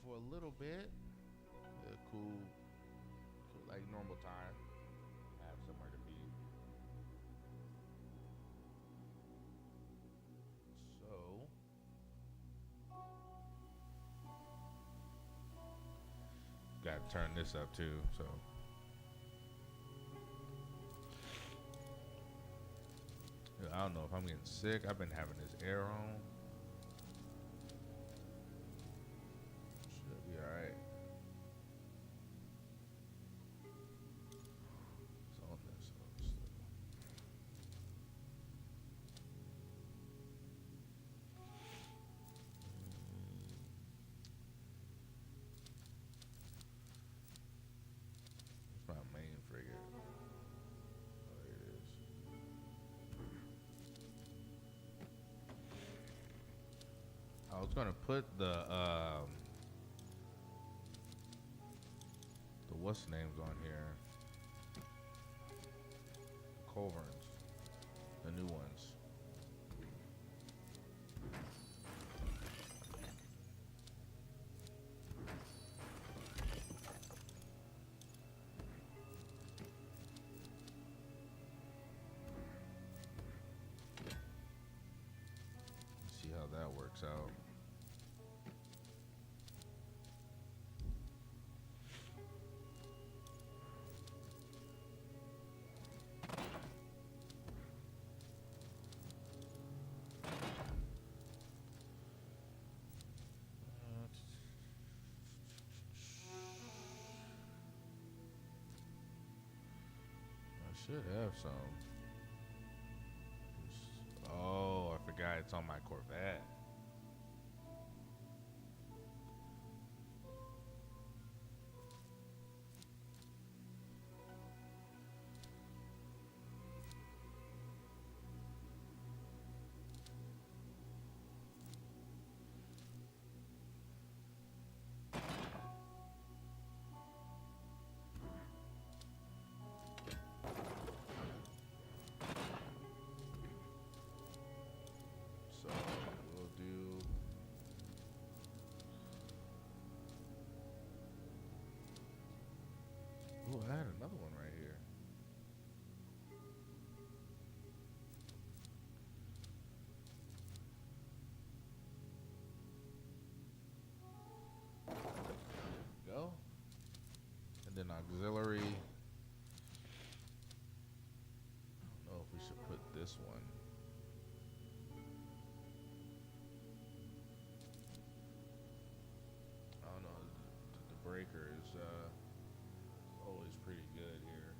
for a little bit. Cool, like normal time. Have somewhere to be. So, got to turn this up too. So, I don't know if I'm getting sick. I've been having this air on. Should be all right. It's on this. It's my main frigate. Oh, there it is. I was gonna put the what's names on here. Culverins, the new ones. See how that works out. I should have some. Oh, I forgot it's on my Corvette. So we'll do. Ooh, I had another one right here. Go. And then auxiliary. I don't know if we should put this one. I don't know. The breaker is always pretty good here.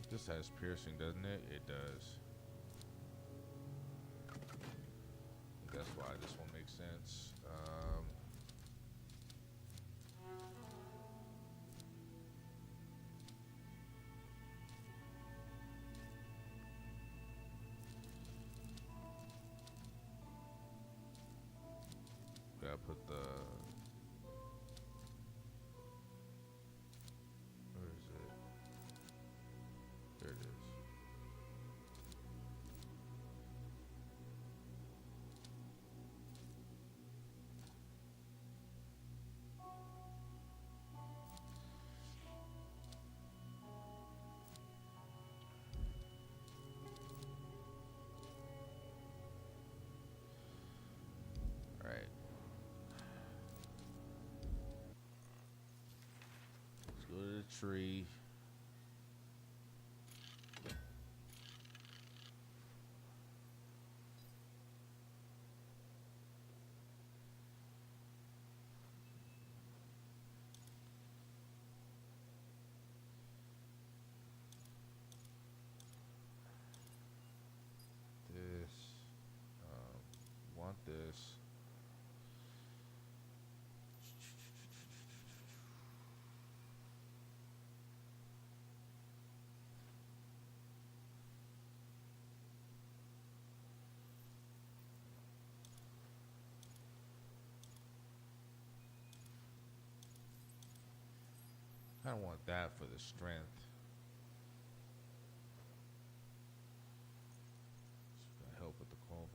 This has piercing, doesn't it? It does. That's why this one makes sense. Gotta put the. Where is it? There it is. All right. Let's go to the tree. This. Want this. kind of want that for the strength. It's gonna help with the cloven.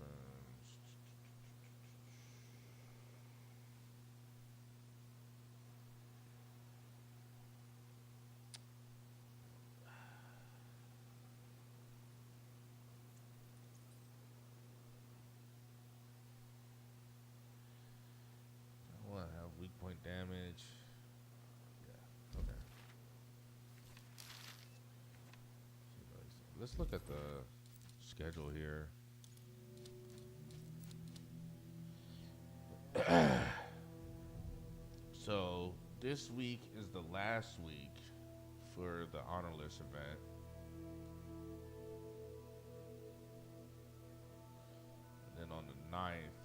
I want to have weak point damage. Yeah, okay. Let's look at the schedule here. So this week is the last week for the honorless event. And then on the 9th,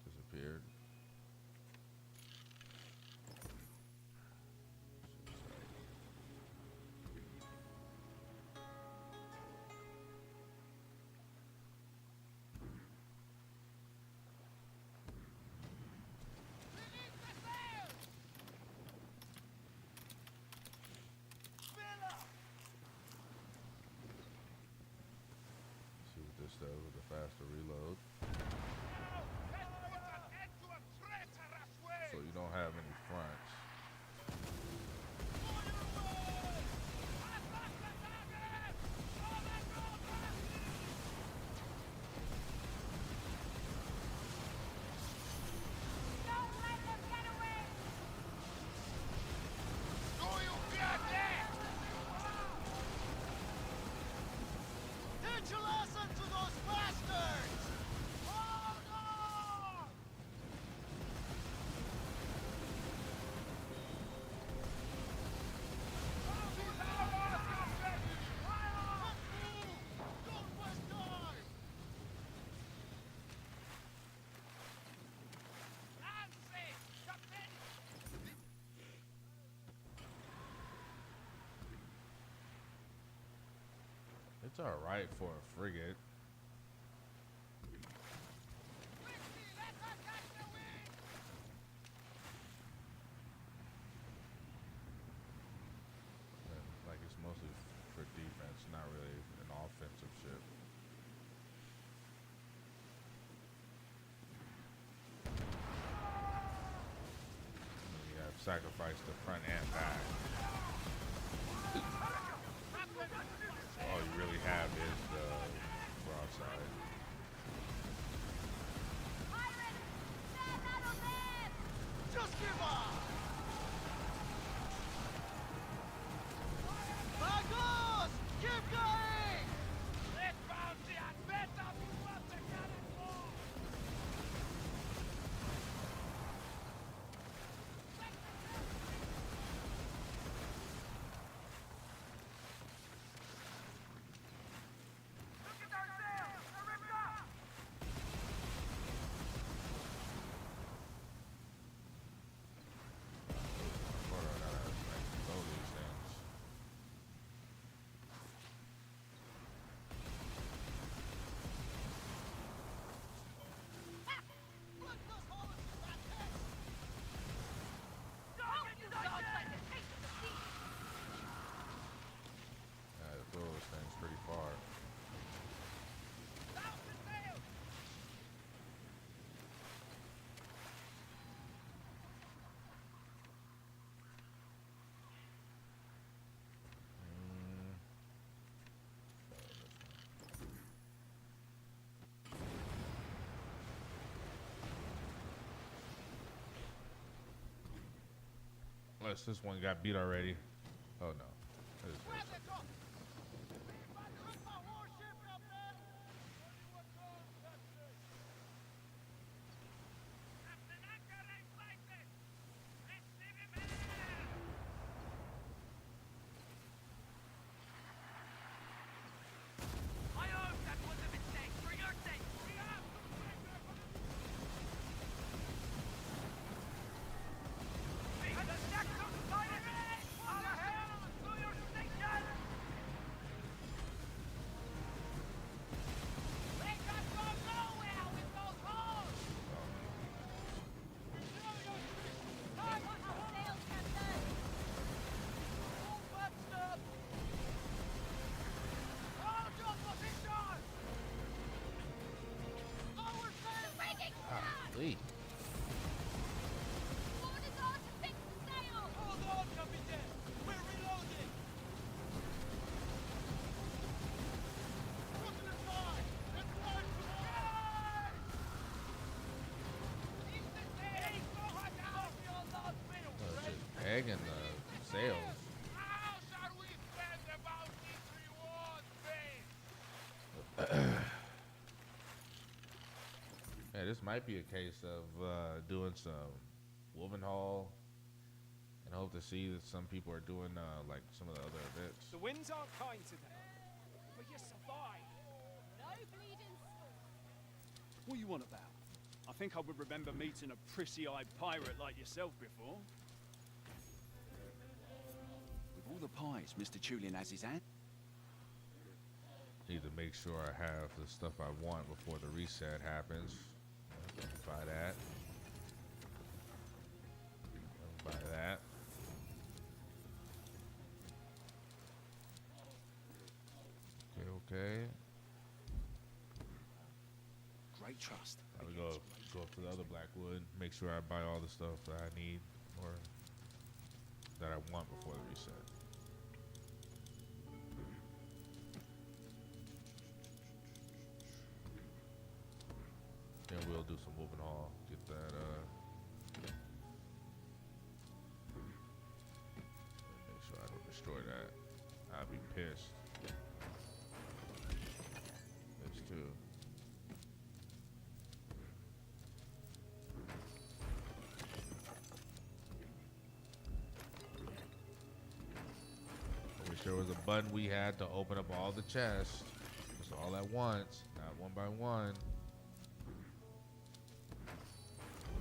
disappeared. See what this does with the faster reload. So you don't have any fronts. It's alright for a frigate. Like it's mostly for defense, not really an offensive ship. You have sacrificed the front and back. All you really have is the broadside. Just give up! Vagos! Keep going! Let's bounce it! Better be what the cannon for! Look at our sails! They're ripped up! Pretty far. Unless this one got beat already. Oh no. Sweet. Orders are to fix the sail! Hold on, Captain! We're reloading! Put to the side! Let's march tomorrow! East the sail! Go hot out! Your last middle, Just pegging the sails. How shall we spend about this reward, babe? Yeah, this might be a case of doing some woven haul, and hope to see that some people are doing like some of the other events. The winds aren't kind today, but you survived. No bleeding sport. What you want about? I think I would remember meeting a prissy-eyed pirate like yourself before. With all the pies Mr. Tulin has his hand. Need to make sure I have the stuff I want before the reset happens. Buy that. Buy that. Okay. Great trust. I would go up to the other Blackwood, make sure I buy all the stuff that I need or that I want before the reset. Then we'll do some moving haul. Get that make sure I don't destroy that. I'll be pissed. This too. I wish there was a button we had to open up all the chests. Just all at once, not one by one.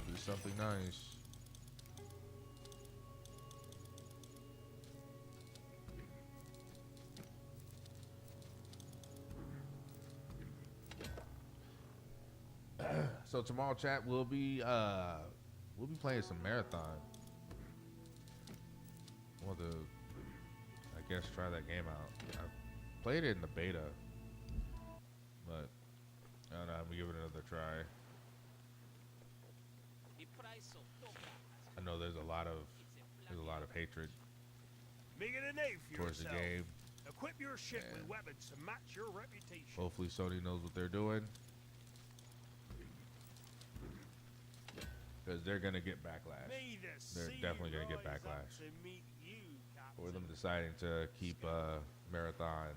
Would be something nice. So tomorrow, chat, we'll be playing some marathon. Want to, I guess, try that game out. I played it in the beta, but I don't know. I'm gonna give it another try. I know there's a lot of hatred Make it a name for towards the yourself. game. Equip your ship Yeah. with weapons to match your reputation. Hopefully, Sony knows what they're doing, because they're gonna get backlash. May the They're sea definitely gonna get rise up backlash. to meet you, For them Captain. deciding to keep marathon,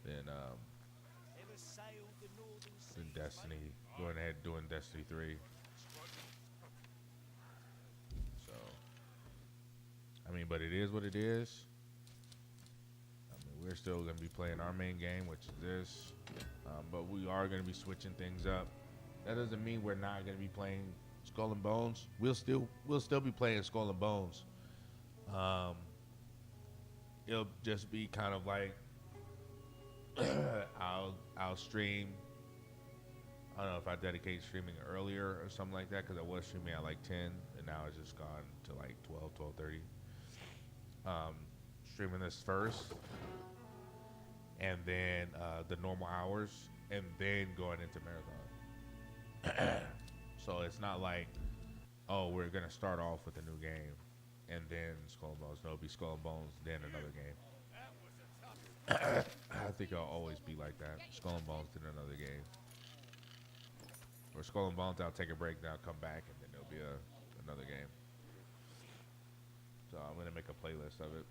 then Ever sailed the northern seas, in Destiny, mate? going ahead doing Destiny 3. So, I mean, but it is what it is. I mean, we're still going to be playing our main game, which is this. But we are going to be switching things up. That doesn't mean we're not going to be playing Skull and Bones. We'll still be playing Skull and Bones. It'll just be kind of like I'll stream. I don't know if I dedicate streaming earlier or something like that, because I was streaming at like 10 and now it's just gone to like 12:30. Streaming this first, and then the normal hours, and then going into marathon. So it's not like, oh, we're gonna start off with a new game and then Skull and Bones. No, it'll be Skull and Bones, then another game. I think it'll always be like that. Skull and Bones, then another game. Or Skull and Bones, I'll take a break, then I'll come back, and then there'll be another game. So I'm gonna make a playlist of it.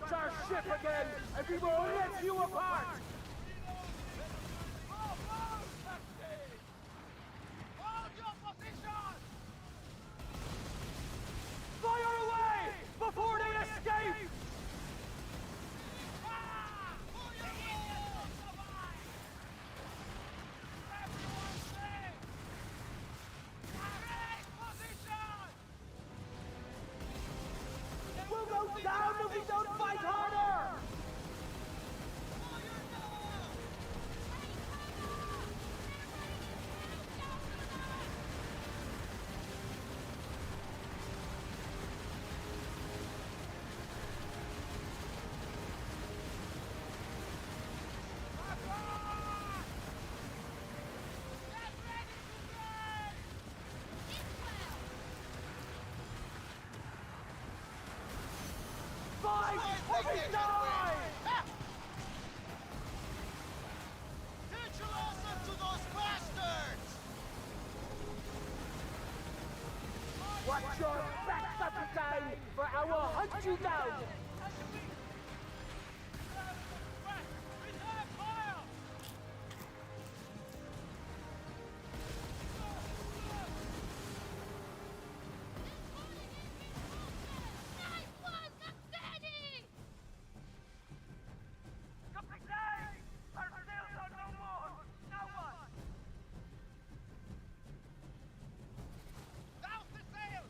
smash our ship again, and we will rip you apart! Hold your position! Fire away before they escape! Ah! For your will! Survive! Everyone stay! Take position! We'll go down if we don't fight harder! Fire now! Get ready to break! Fight or we die! Teach a lesson to those bastards! Watch your backs up time, for I will hunt you down! Reserve fire! Nice one, Captain! Captain! Our sails are no more! Now what? Douse the sail!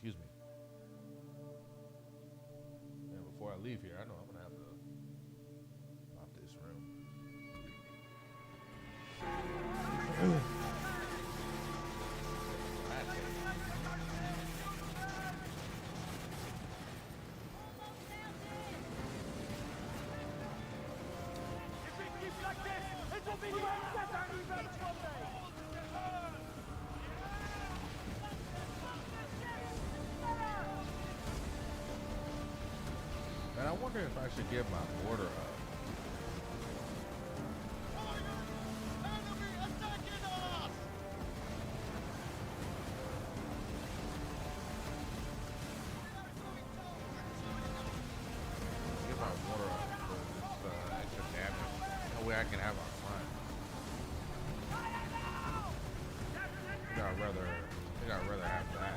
Excuse me. And before I leave here, I know I'm gonna have to mop this room. If it keeps like this, it will be the end that I even someday. And I wonder if I should give my mortar up. Enemy attacking us! Give my mortar up for just extra damage. No way I can have our fun. I think I'd rather have that.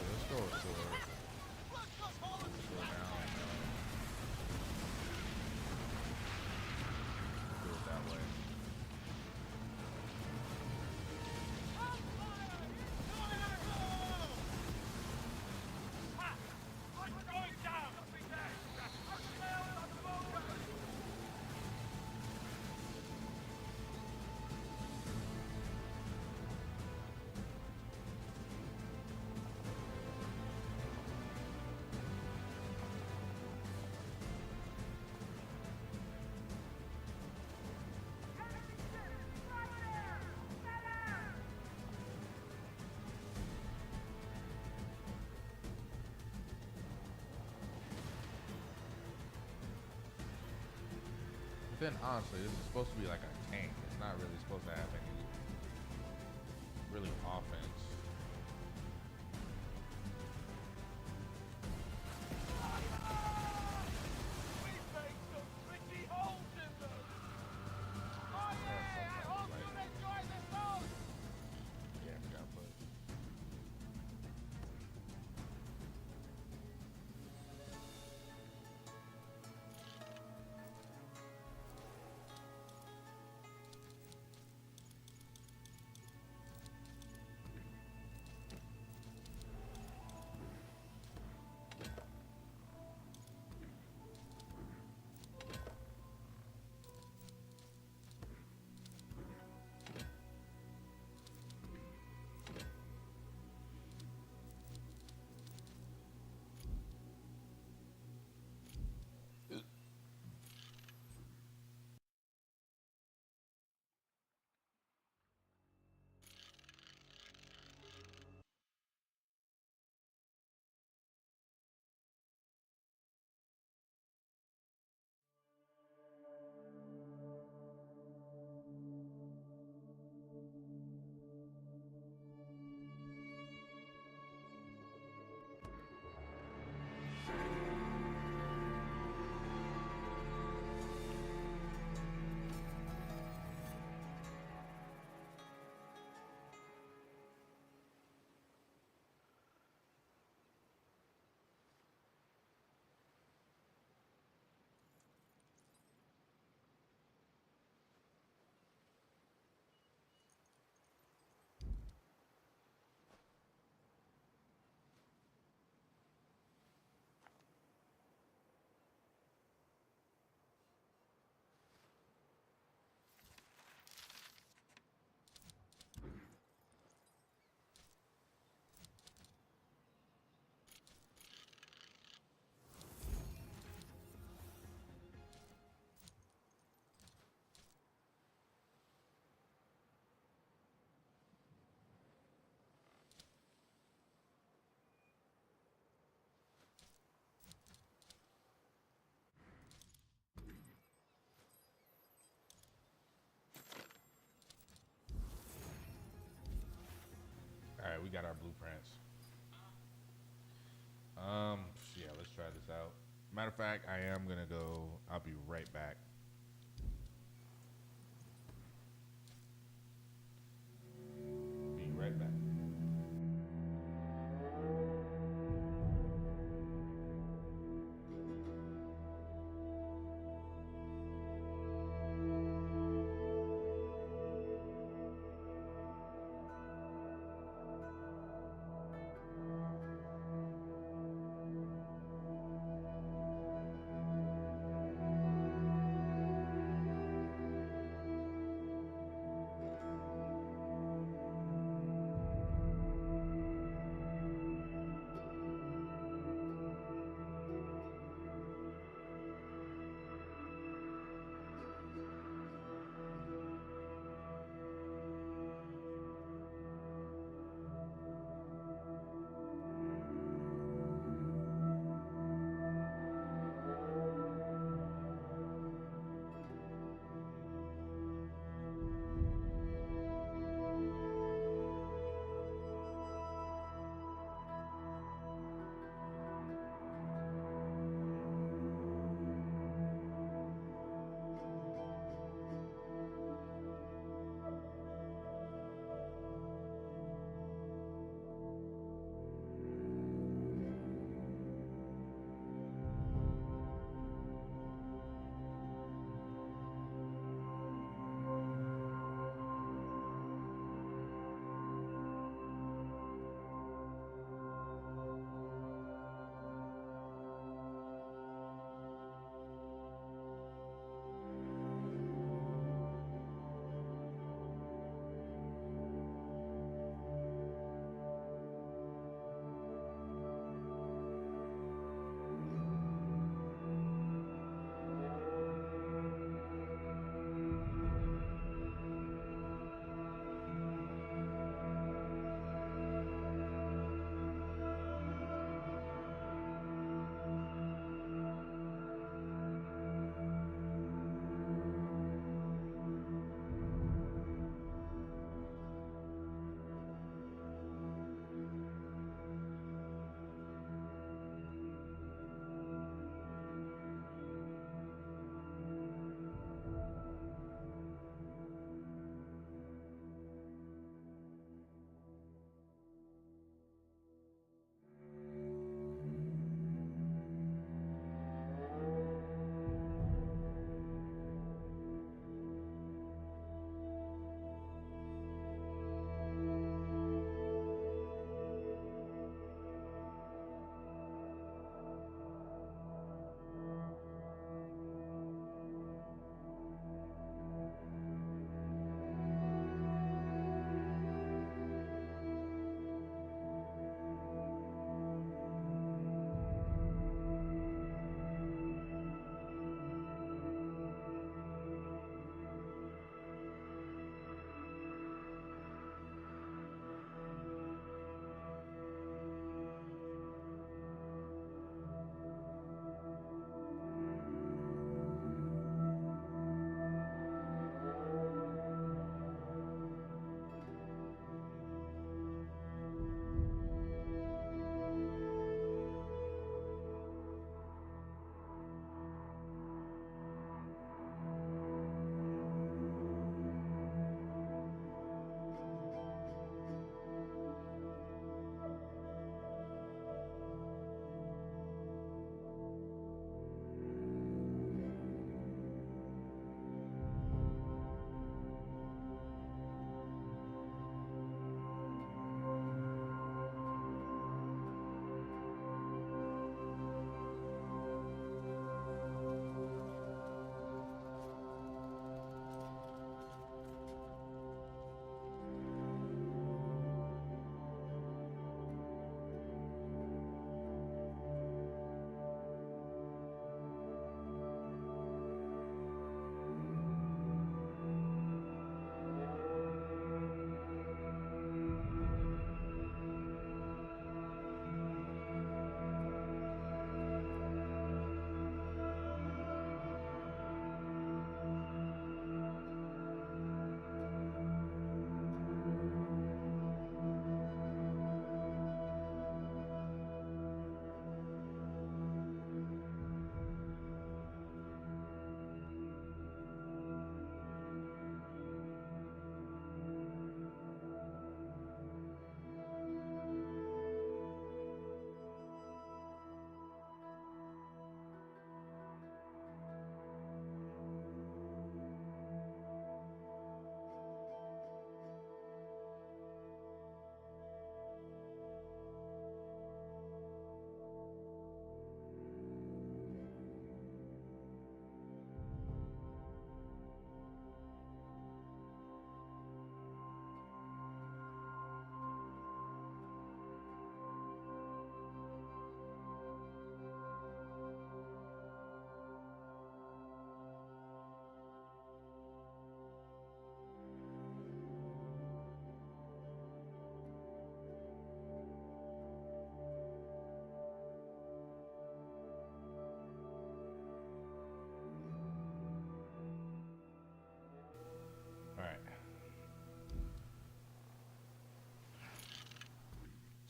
Let's go with sword. Let's go down. Do it that way. Then honestly, this is supposed to be like a tank. It's not really supposed to have any really offense. Yeah, I forgot to put. we got our blueprints. Yeah, let's try this out. Matter of fact, I am gonna go. I'll be right back. Be right back.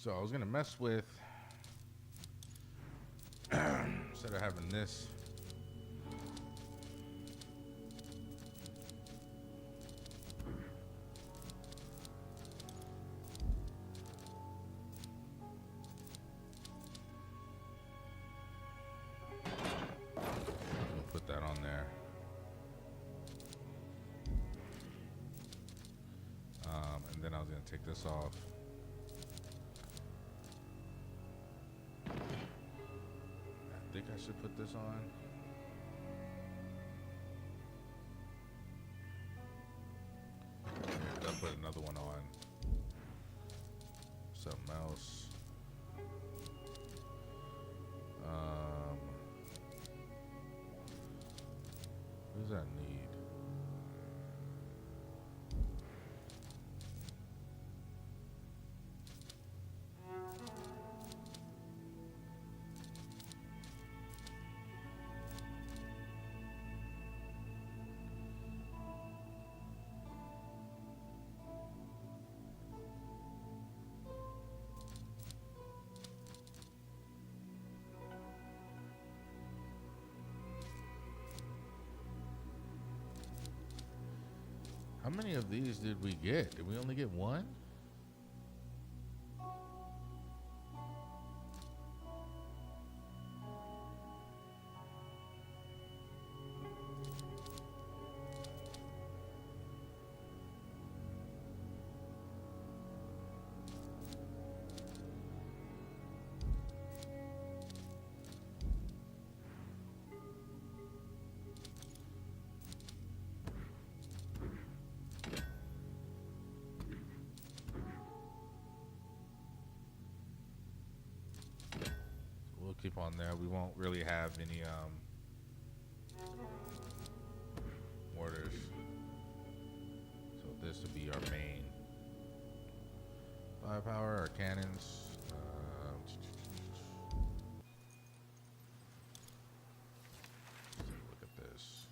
So I was gonna mess with instead of having this. Put that on there. And then I was gonna take this off. I think I should put this on. I'll put another one on. Something else. What does that need? How many of these did we get? Did we only get one? Keep on there. We won't really have any mortars, so this would be our main firepower. Our cannons. Look at this.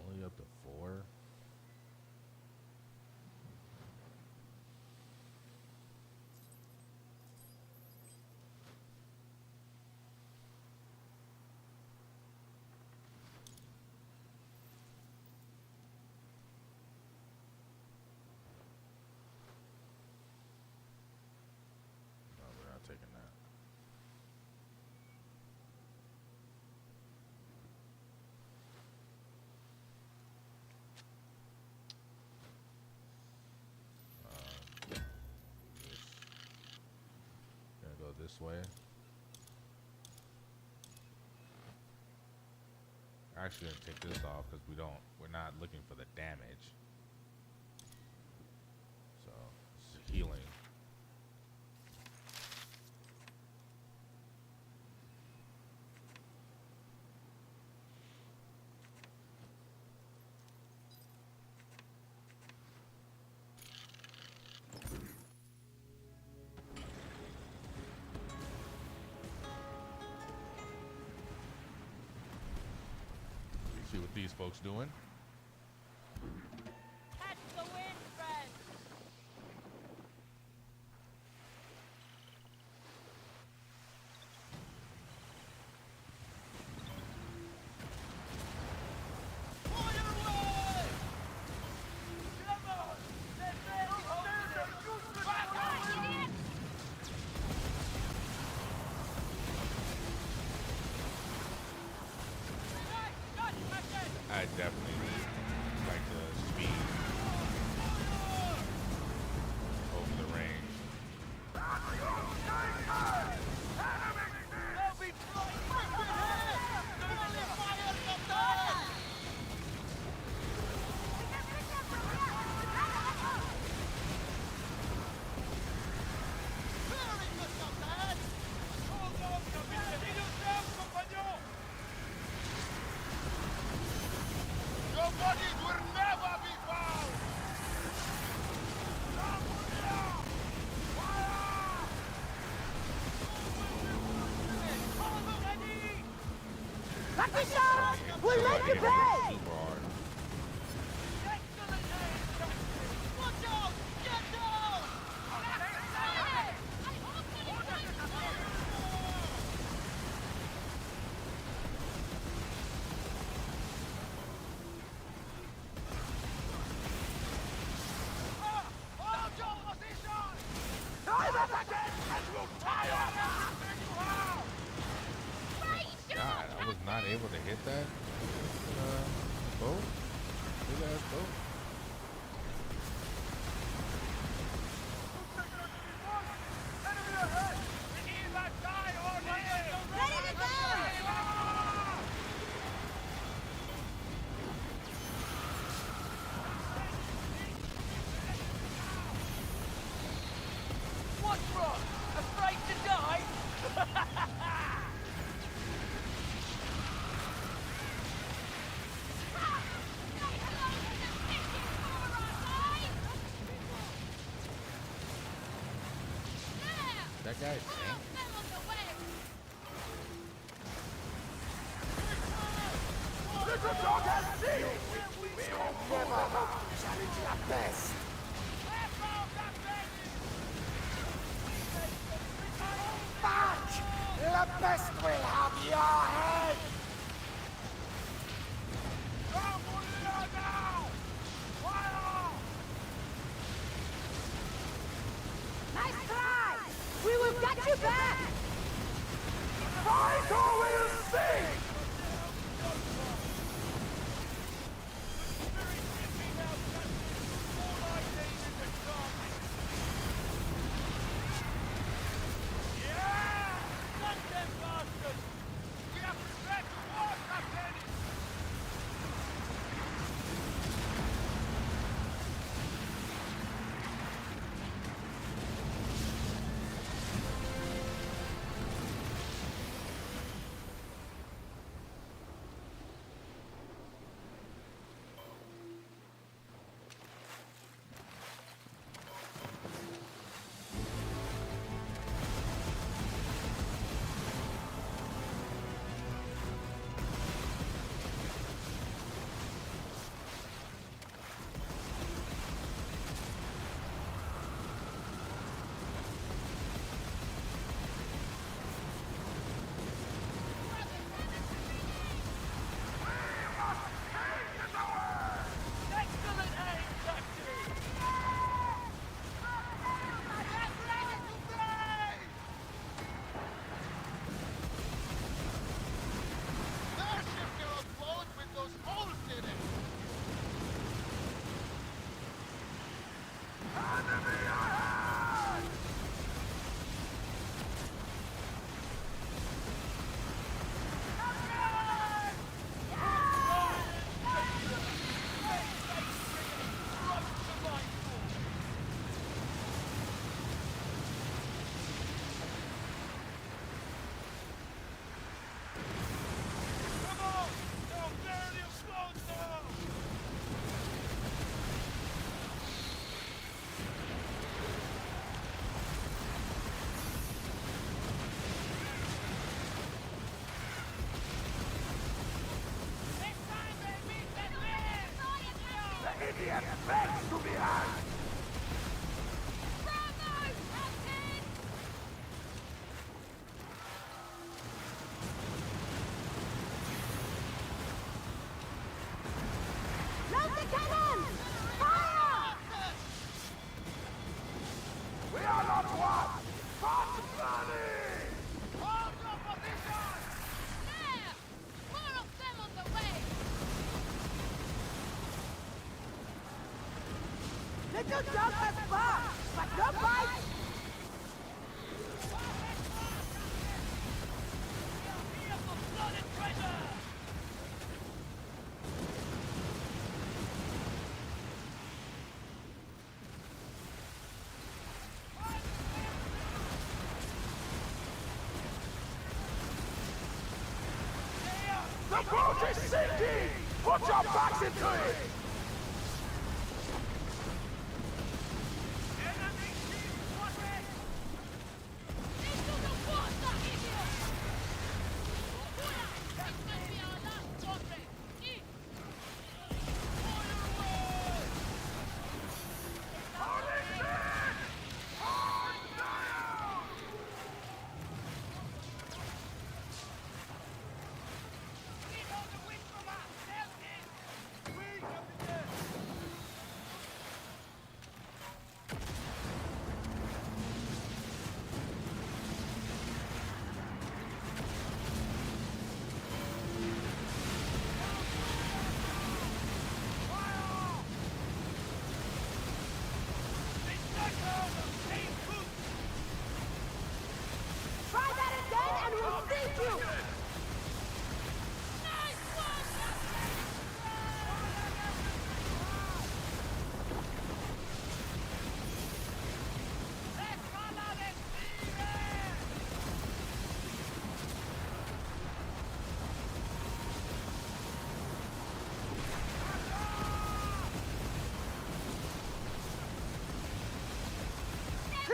Only up to 4. Taking that. Gonna go this way. Actually, gonna take this off because we're not looking for the damage. So it's healing. See what these folks doing. Catch the wind, friend. I definitely like the speed over the range. They'll be flying through here! Friendly fire from there! Very good, Dad! Hold on, capitaine! Yourself, compagnon! Your bodies will never be found! Lucky shot! We'll somebody make it hit me pay! super hard. Excellent aim, Captain! Watch out! Get down! Hold your position! I'm up again and we'll tie up! God, I was not able to hit that boat. Big ass boat. Enemy ahead! We either die or live! Ready to go! What's wrong? Afraid to die? That guy sank. Little dog has seen! We will never challenge your best! Fuck! The best will have your head! Nice try! We will get you back! Fight or we'll sing! Idiot begs to be had! Load the cannon! Fire! We are not one, but many! Hold your position! There! More of them on the way! Little dog has barked, but no bite! Here for blood and treasure! The boat is sinking! Put your backs into it! Enemy ship spotted! Into the water, idiot! This will be our last contract!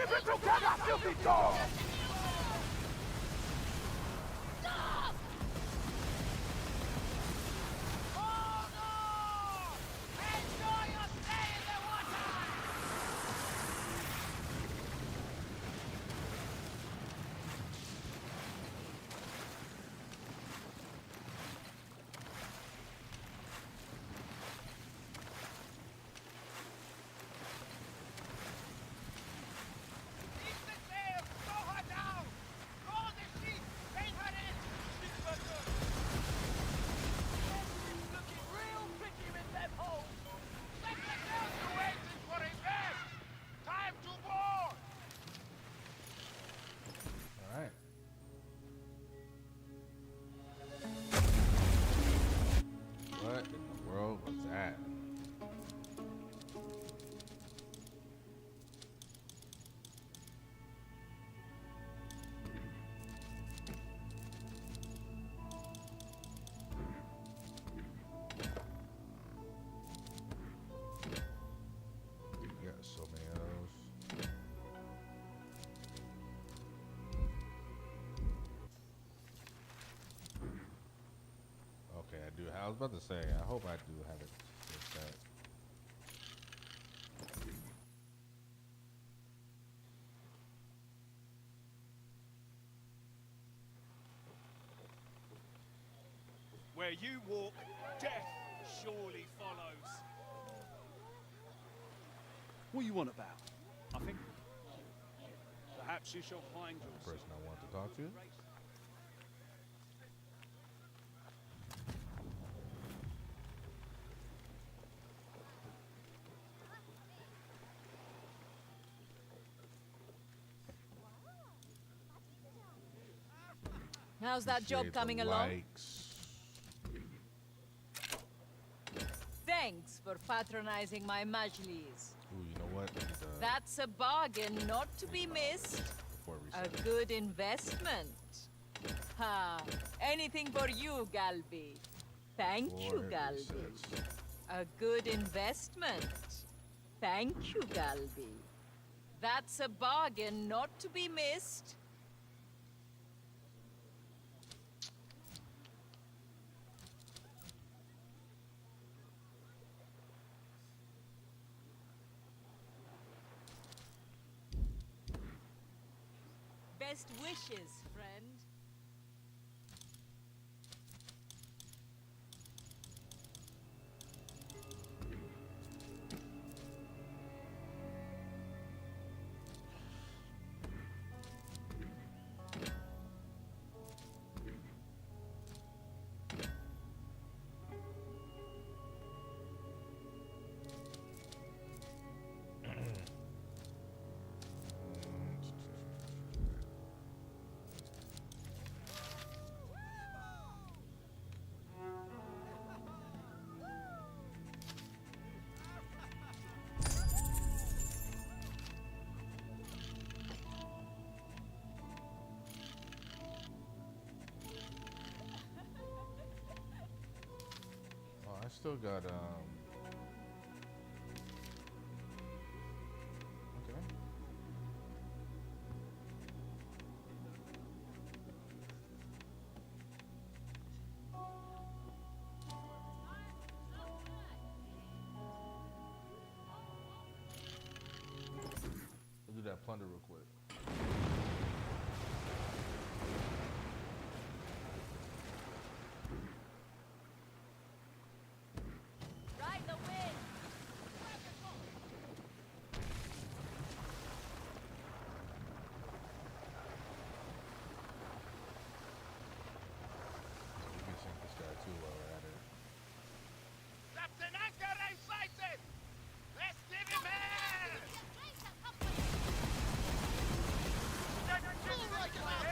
Keep it together, filthy dog! Hold on! Enjoy your stay in the water! Ease the sail! Throw her down! Roll the sheet! Paint her in! She's for good! Looking real pretty with them holes! Let the girls are waiting for revenge! Time to board! All right. What in the world was that? We got so many of those. Okay, I do. I was about to say, I hope I do have it set. Where you walk, death surely follows. What you want about? I think perhaps you shall find The yourself. person I want to talk to. How's that job Appreciate the coming along? likes. Thanks for patronizing my majlis. Ooh, you know what? That's a bargain not to be missed. Before we A reset. good investment. Ha! Anything for you, Galbi. Thank you, Before it Galbi. resets. A good investment. Thank you, Galbi. That's a bargain not to be missed. Best wishes, friend. Oh, I still got Okay. We'll do that plunder real quick. Ride the wind. We can sink this guy too while we're at it. Captain Anchor sighted! Let's give him hell! All right,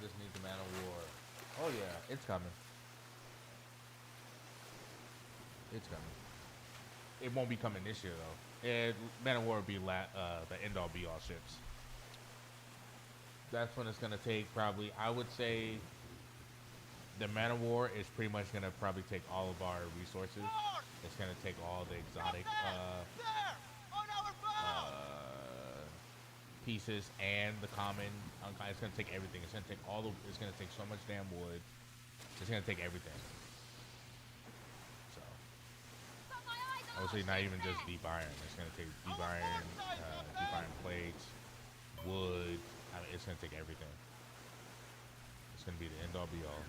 just need the Man of War. Oh yeah, it's coming. It's coming. It won't be coming this year though. Man of War will be the end all be all ships. That's when it's gonna take probably. I would say the Man of War is pretty much gonna probably take all of our resources. It's gonna take all the exotic There! On our bow! pieces and the common. It's gonna take everything. It's gonna take all the. It's gonna take so much damn wood. It's gonna take everything. So I would say not even just deep iron. It's gonna take deep iron plates, wood. I mean, it's gonna take everything. It's gonna be the end all be all.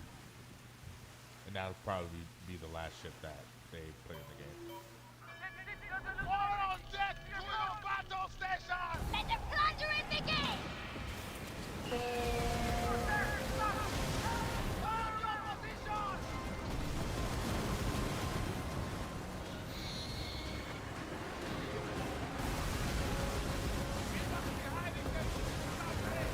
And that'll probably be the last ship that they put in the game. All on deck to your battle station! Let the plundering begin! Hold your position! We must be hiding them without break.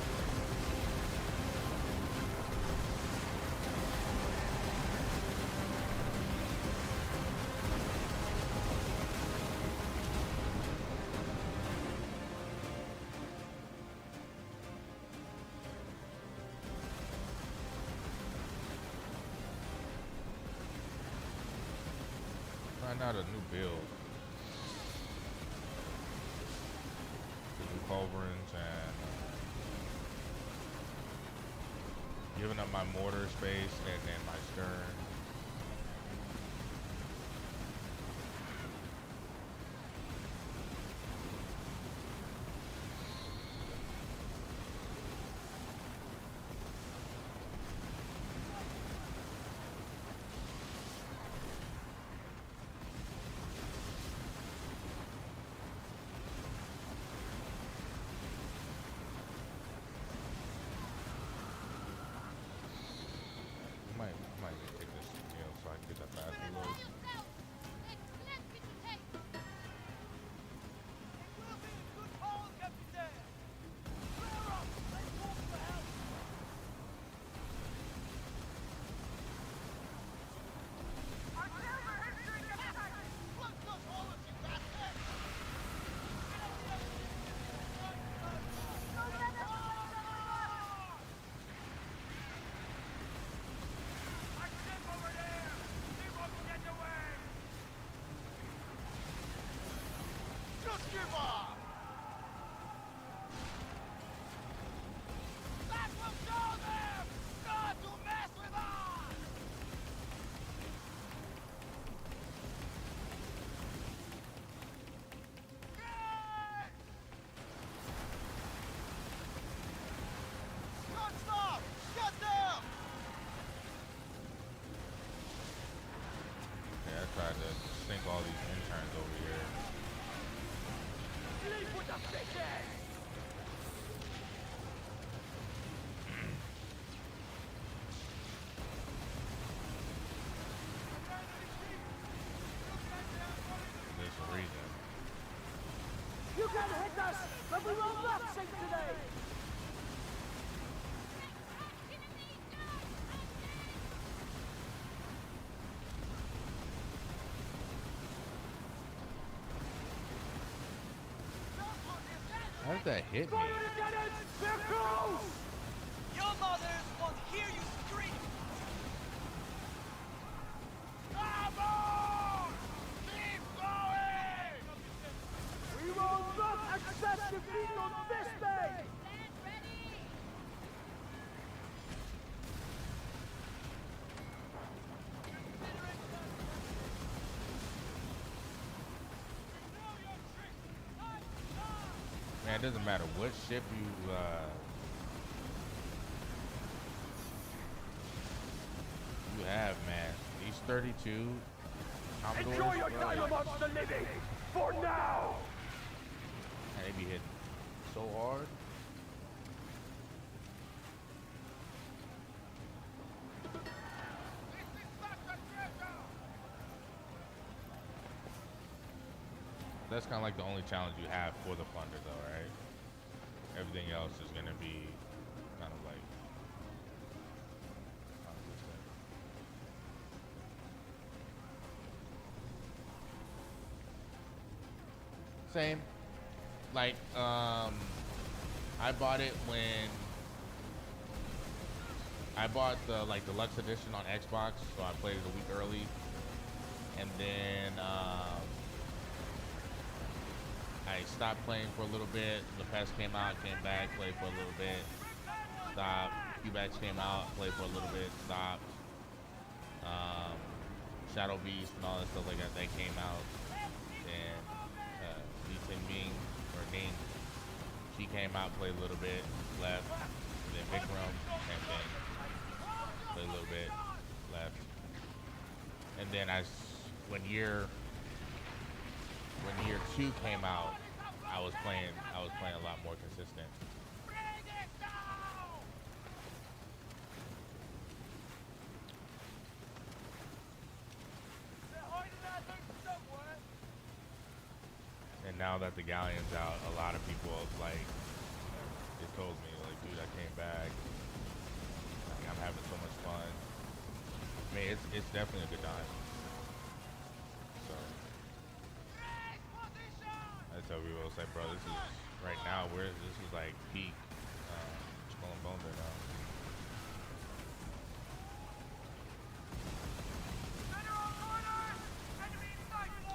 Find out a new build. The new culverins and giving up my mortar space and then my stern. I might take this meal so I can get that fast reload. Yourself! There's plenty to take! We'll be in good hold, Captain! Flare up! Let's move for help! Plug those holes, you bastard! Our ship over there! See what can get away! Just give up! That will show them not to mess with us! Yay! Non-stop! Shut down! Yeah, I tried to sink all these interns over here. Sleep with the fishes! There's a reason. You can hit us, but we will not sink today! How did that hit me? They're close! Your mothers won't hear you scream! Starboard! Keep going! We will not accept defeat on this day! Stand ready! Man, it doesn't matter what ship you have, man. These 32 Commodores, Enjoy your bro, time amongst the living! For now! man, they be hitting so hard. This is such a treasure! That's kind of like the only challenge you have for the plunder, though, right? Everything else is gonna be kind of like Same. Like, I bought it when I bought the like deluxe edition on Xbox, so I played it a week early, and then I stopped playing for a little bit. The PES came out, came back, played for a little bit, stopped. Q-Backs came out, played for a little bit, stopped. Shadow Beast and all that stuff like that, that came out. And V10 Bing, or Ning, she came out, played a little bit, left. And then Vikram, same thing. Played a little bit, left. And then when year 2 came out, I was playing a lot more consistent. And now that the Galleon's out, a lot of people like they told me like, dude, I came back. Like, I'm having so much fun. I mean, it's definitely a good time. So I tell people, it's like, bro, this is right now. This is like peak Skull and Bones right now.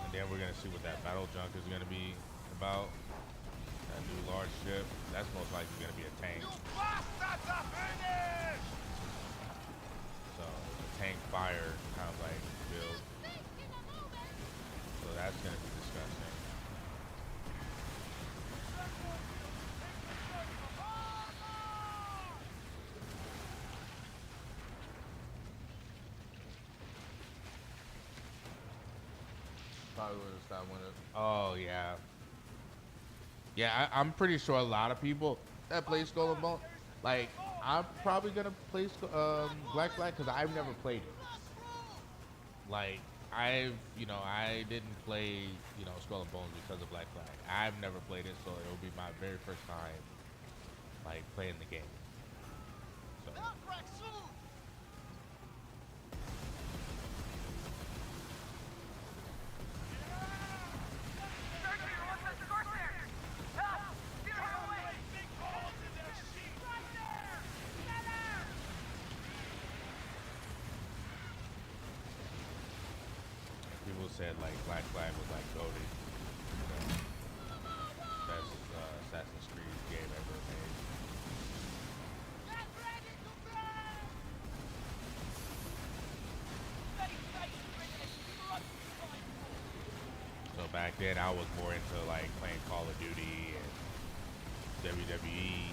And then we're gonna see what that battle junk is gonna be about. That new large ship. That's most likely gonna be a tank. So a tank fire kind of like build. So that's gonna be disgusting. Probably would have stopped when it. Oh yeah. Yeah, I'm pretty sure a lot of people that play Skull and Bone, like I'm probably gonna play Black Flag because I've never played it. Like I didn't play Skull and Bones because of Black Flag. I've never played it, so it'll be my very first time like playing the game. So. People said like Black Flag was like goated. Best Assassin's Creed game ever made. So back then I was more into like playing Call of Duty and WWE.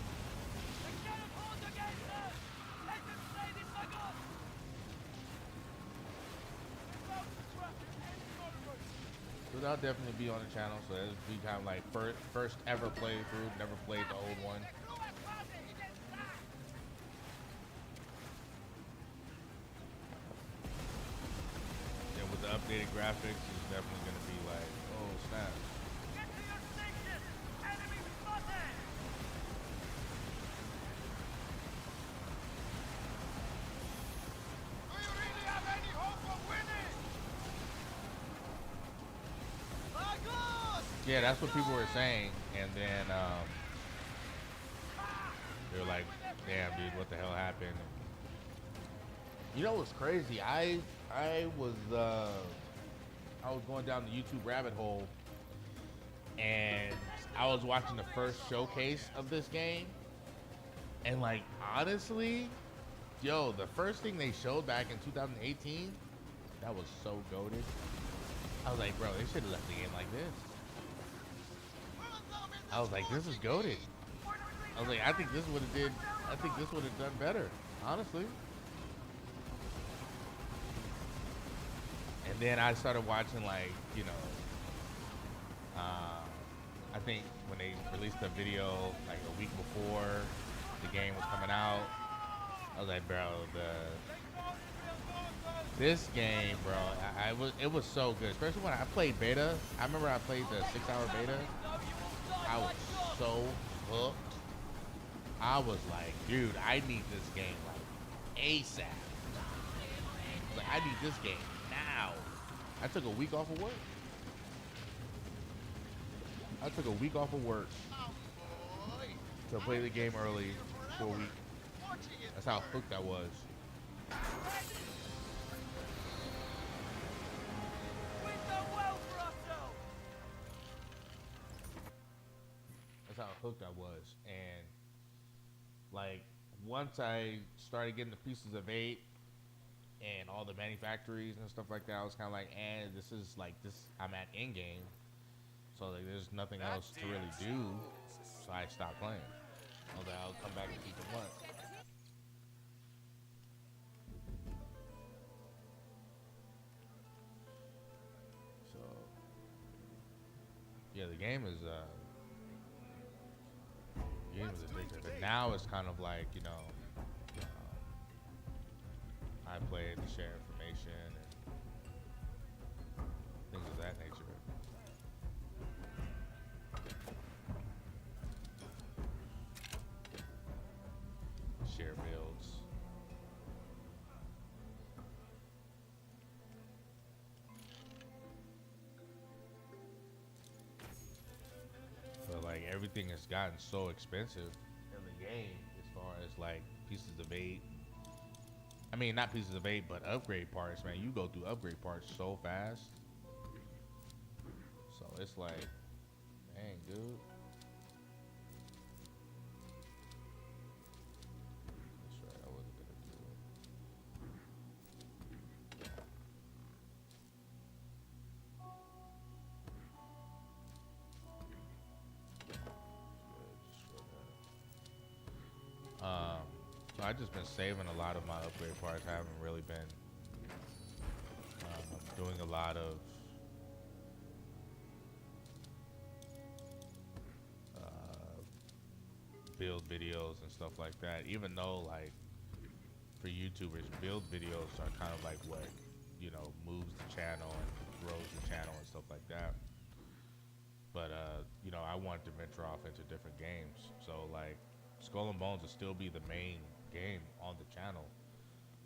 So that'll definitely be on the channel. So it'll be kind of like first ever playthrough. Never played the old one. And with the updated graphics, it's definitely gonna be like, oh snap. Yeah, that's what people were saying, and then they were like, "Damn, dude, what the hell happened?" You know what's crazy? I was going down the YouTube rabbit hole, and I was watching the first showcase of this game, and like honestly, yo, the first thing they showed back in 2018, that was so goated. I was like, bro, they should have left the game like this. I was like, this is goated. I was like, I think this would have done better, honestly. And then I started watching like, I think when they released the video like a week before the game was coming out, I was like, bro, this game, bro, it was so good. Especially when I played beta. I remember I played the 6-hour beta. I was so hooked. I was like, dude, I need this game like ASAP. Like, I need this game now. I took a week off of work. I took a week off of work to play the game early for a week. That's how hooked I was. We've done well for ourselves. That's how hooked I was. And like once I started getting the pieces of 8 and all the manufactories and stuff like that, I was kind of like, this is like this. I'm at end game, so like there's nothing else to really do. So I stopped playing. Although I'll come back in season 1. So yeah, the game is addictive. And now it's kind of like, I play it to share information and things of that nature. Share builds. But like everything has gotten so expensive in the game as far as like pieces of 8. I mean, not pieces of 8, but upgrade parts, man. You go through upgrade parts so fast. So it's like, dang, dude. That's right, I wasn't gonna do it. So I just been saving a lot of my upgrade parts. I haven't really been doing a lot of build videos and stuff like that. Even though like for YouTubers, build videos are kind of like what moves the channel and grows the channel and stuff like that. But I wanted to venture off into different games. So like Skull and Bones will still be the main game on the channel.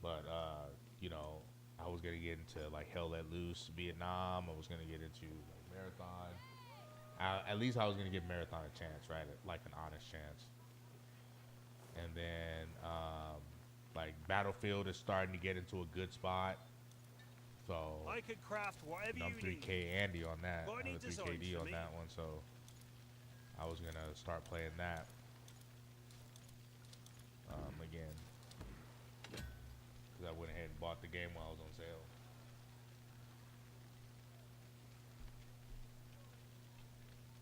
But I was gonna get into like Hell Let Loose, Vietnam. I was gonna get into like Marathon. At least I was gonna give Marathon a chance, right? Like an honest chance. And then like Battlefield is starting to get into a good spot. So I could craft whatever I'm you need. 3K Andy on that. Got I'm any a 3KD designs for on me? that one. So I was gonna start playing that again, because I went ahead and bought the game while it was on sale.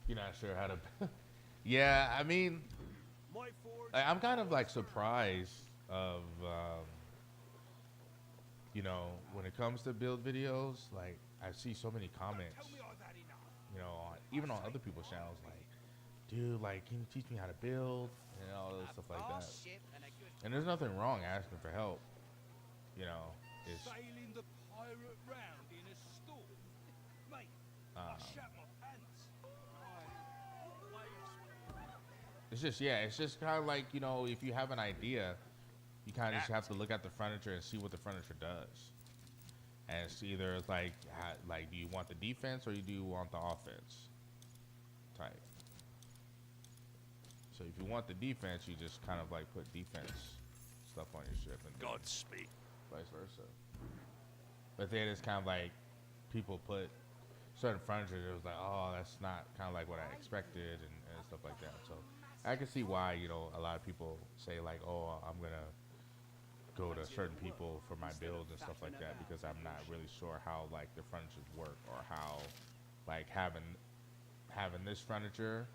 You're not sure how to. Yeah, I mean, My forge. I'm kind of like surprised of, when it comes to build videos, like I see so many comments, Tell me I've had enough. even on other people's channels, like, dude, like, can you teach me how to build and all this stuff like that. And there's nothing wrong asking for help, it's, Sailing the pirate round in a storm. Mate, I shat my pants. it's just kind of like, if you have an idea, you kind of just have to look at the furniture and see what the furniture does. And it's either like, do you want the defense or do you want the offense type? So if you want the defense, you just kind of like put defense stuff on your ship and Godspeed. vice versa. But then it's kind of like people put certain furniture that was like, oh, that's not kind of like what I expected and stuff like that. So I can see why, a lot of people say like, oh, I'm going to go to certain people for my builds and stuff like that, because I'm not really sure how like the furnitures work, or how like having this furniture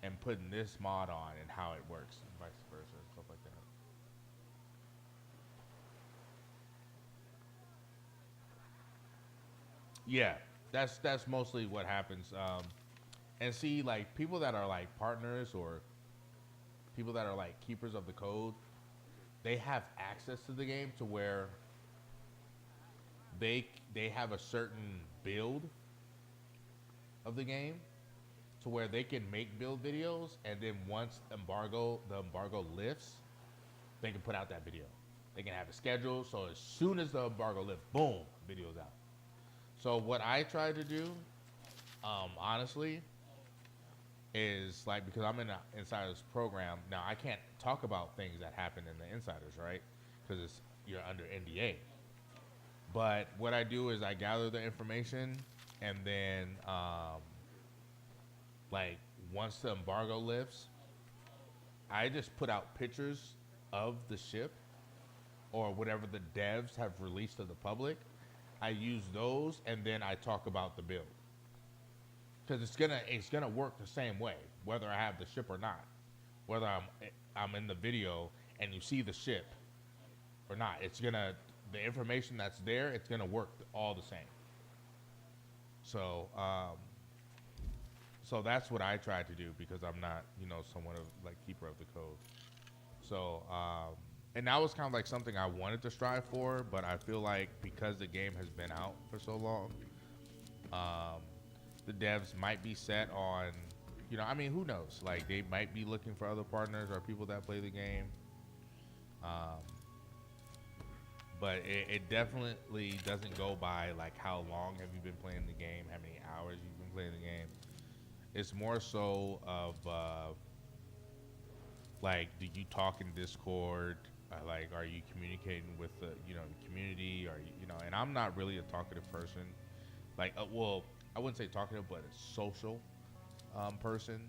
and putting this mod on and how it works and vice versa and stuff like that. Yeah, that's mostly what happens. And see, like people that are like partners or people that are like keepers of the code, they have access to the game to where they have a certain build of the game, to where they can make build videos, and then once the embargo lifts, they can put out that video. They can have a schedule, so as soon as the embargo lifts, boom, video's out. So what I try to do, honestly, is like because I'm in the insiders program now. I can't talk about things that happen in the insiders, right? Because it's you're under NDA. But what I do is I gather the information, and then like once the embargo lifts, I just put out pictures of the ship or whatever the devs have released to the public. I use those, and then I talk about the build because it's gonna work the same way whether I have the ship or not, whether I'm in the video and you see the ship or not. It's gonna the information that's there. It's gonna work all the same. So so that's what I try to do because I'm not somewhat of like keeper of the code. So and that was kind of like something I wanted to strive for, but I feel like because the game has been out for so long, the devs might be set on, I mean, who knows? Like they might be looking for other partners or people that play the game. But it definitely doesn't go by like how long have you been playing the game, how many hours you've been playing the game. It's more so of like, do you talk in Discord? Like, are you communicating with the community? Or and I'm not really a talkative person. Like, well, I wouldn't say talkative, but a social person.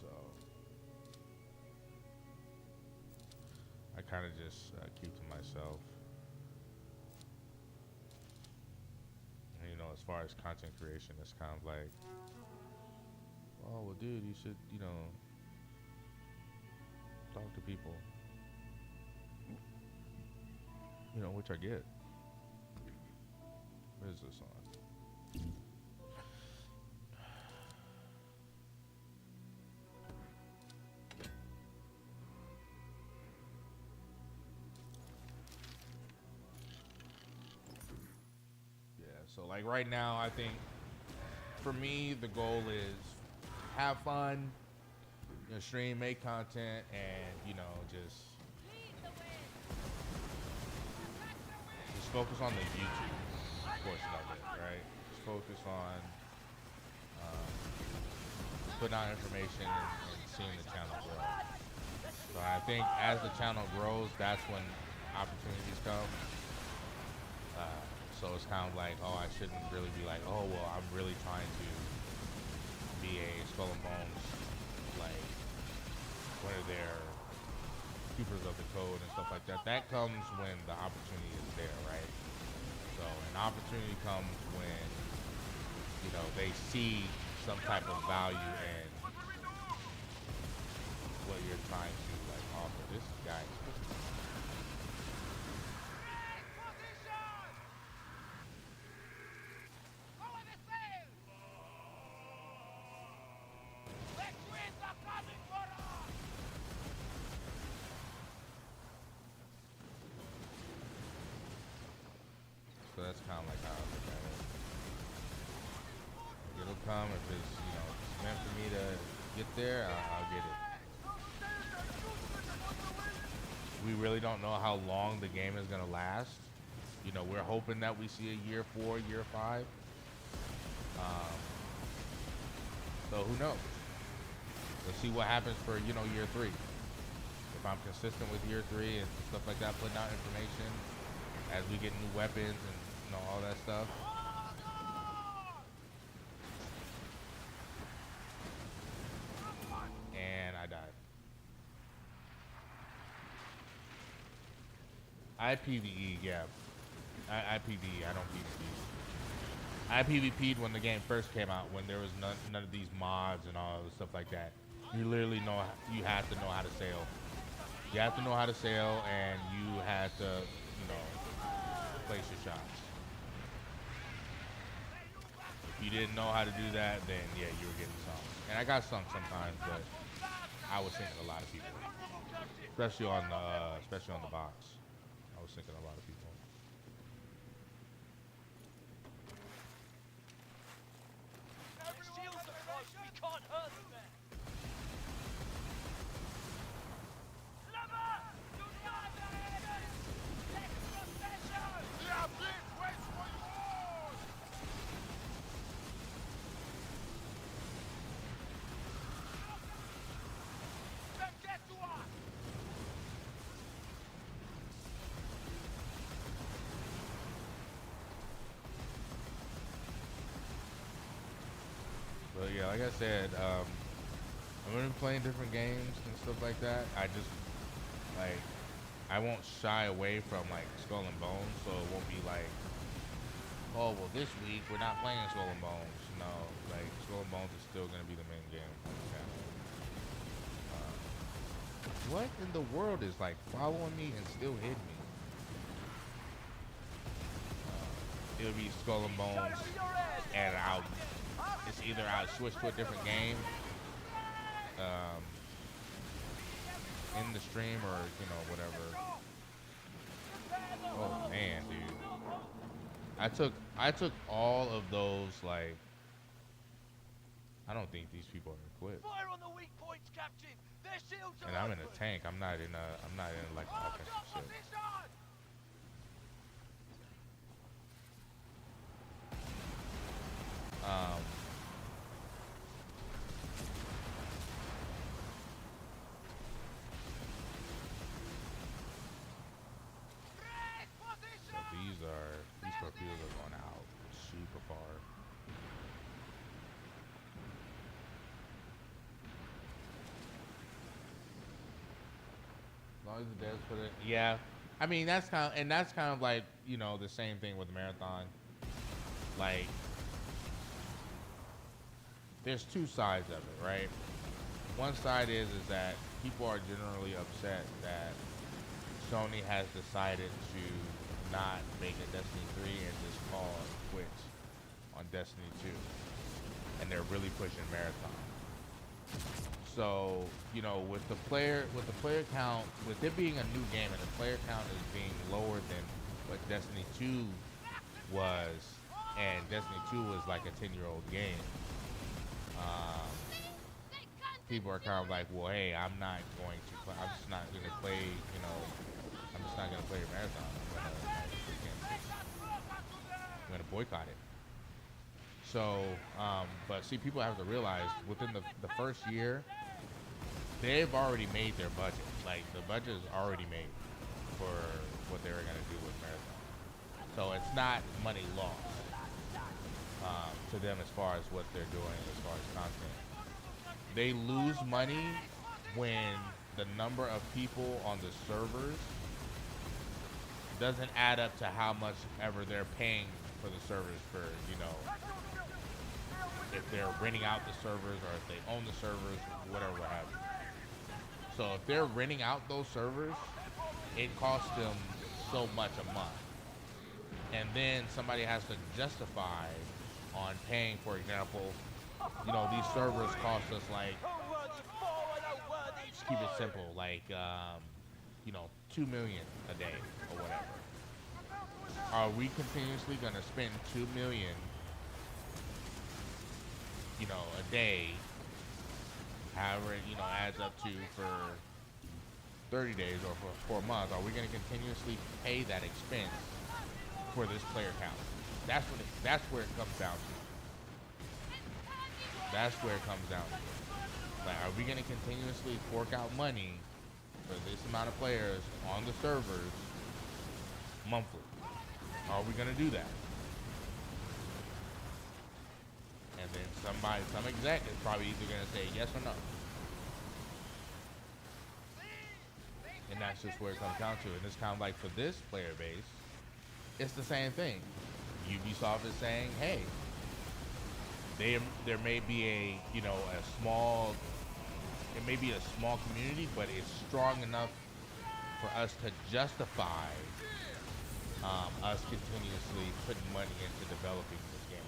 So I kind of just keep to myself. And, as far as content creation, it's kind of like, oh, well, dude, you should, talk to people. Which I get. What is this on? Yeah, so like right now, I think for me, the goal is have fun, stream, make content, and, just focus on the YouTube portion of it, right? Just focus on putting out information and seeing the channel grow. So I think as the channel grows, that's when opportunities come. So it's kind of like, oh, I shouldn't really be like, oh, well, I'm really trying to be a Skull and Bones, like, one of their keepers of the code and stuff like that. That comes when the opportunity is there, right? So an opportunity comes when, they see some type of value in what you're trying to, like, offer. This guy. So that's kind of like how I look at it. It'll come if it's, if it's meant for me to get there, I'll get it. We really don't know how long the game is going to last. We're hoping that we see a year 4, year 5. So who knows? Let's see what happens for, year 3. If I'm consistent with year 3 and stuff like that, putting out information as we get new weapons and all that stuff. And I died. I PvE, yeah. I PvE, I don't PvP. I PvP'd when the game first came out, when there was none of these mods and all the stuff like that. You literally you have to know how to sail. You have to know how to sail, and you had to, place your shots. If you didn't know how to do that, then yeah, you were getting sunk. And I got sunk sometimes, but I was sinking a lot of people, especially on the box. I was sinking a lot of people. Shields are close. We can't hurt them there. like I said, I'm gonna be playing different games and stuff like that. I just like I won't shy away from like Skull and Bones, so it won't be like, oh well, this week we're not playing Skull and Bones. No, like Skull and Bones is still gonna be the main game on the channel. What in the world is like following me and still hitting me? It'll be Skull and Bones, and it's either I'll switch to a different game in the stream or whatever. Oh man, dude, I took all of those. Like, I don't think these people are equipped. Fire on the weak points, Captain. Their shields are And I'm in a open. tank. I'm not in like Hold offensive your shit. position. Break So position. these torpedoes are going out super far. As long as the devs put it, yeah. I mean that's kind of like the same thing with marathon. Like, there's two sides of it, right? One side is that people are generally upset that Sony has decided to not make a Destiny 3 and just call it quits on Destiny 2, and they're really pushing marathon. So with the player count, with it being a new game and the player count is being lower than what Destiny 2 was, and Destiny 2 was like a 10-year-old game. People are kind of like, well, hey, I'm just not going to play, I'm just not going to play marathon. I'm going to boycott it. So, but see, people have to realize within the first year, they've already made their budget. Like, the budget is already made for what they were going to do with marathon. So it's not money lost to them as far as what they're doing as far as content. They lose money when the number of people on the servers doesn't add up to how much ever they're paying for the servers for, if they're renting out the servers or if they own the servers, whatever, what have you. So if they're renting out those servers, it costs them so much a month. And then somebody has to justify on paying, for example, these servers cost us like, just keep it simple, like, 2 million a day or whatever. Are we continuously gonna spend 2 million, a day, however it, adds up to for 30 days or for a month? Are we gonna continuously pay that expense for this player count? That's where it comes down to. That's where it comes down to. Like, are we gonna continuously fork out money for this amount of players on the servers monthly? Are we gonna do that? And then some exec is probably either gonna say yes or no. And that's just where it comes down to. And it's kind of like for this player base, it's the same thing. Ubisoft is saying, hey, there may be a small community, but it's strong enough for us to justify us continuously putting money into developing this game.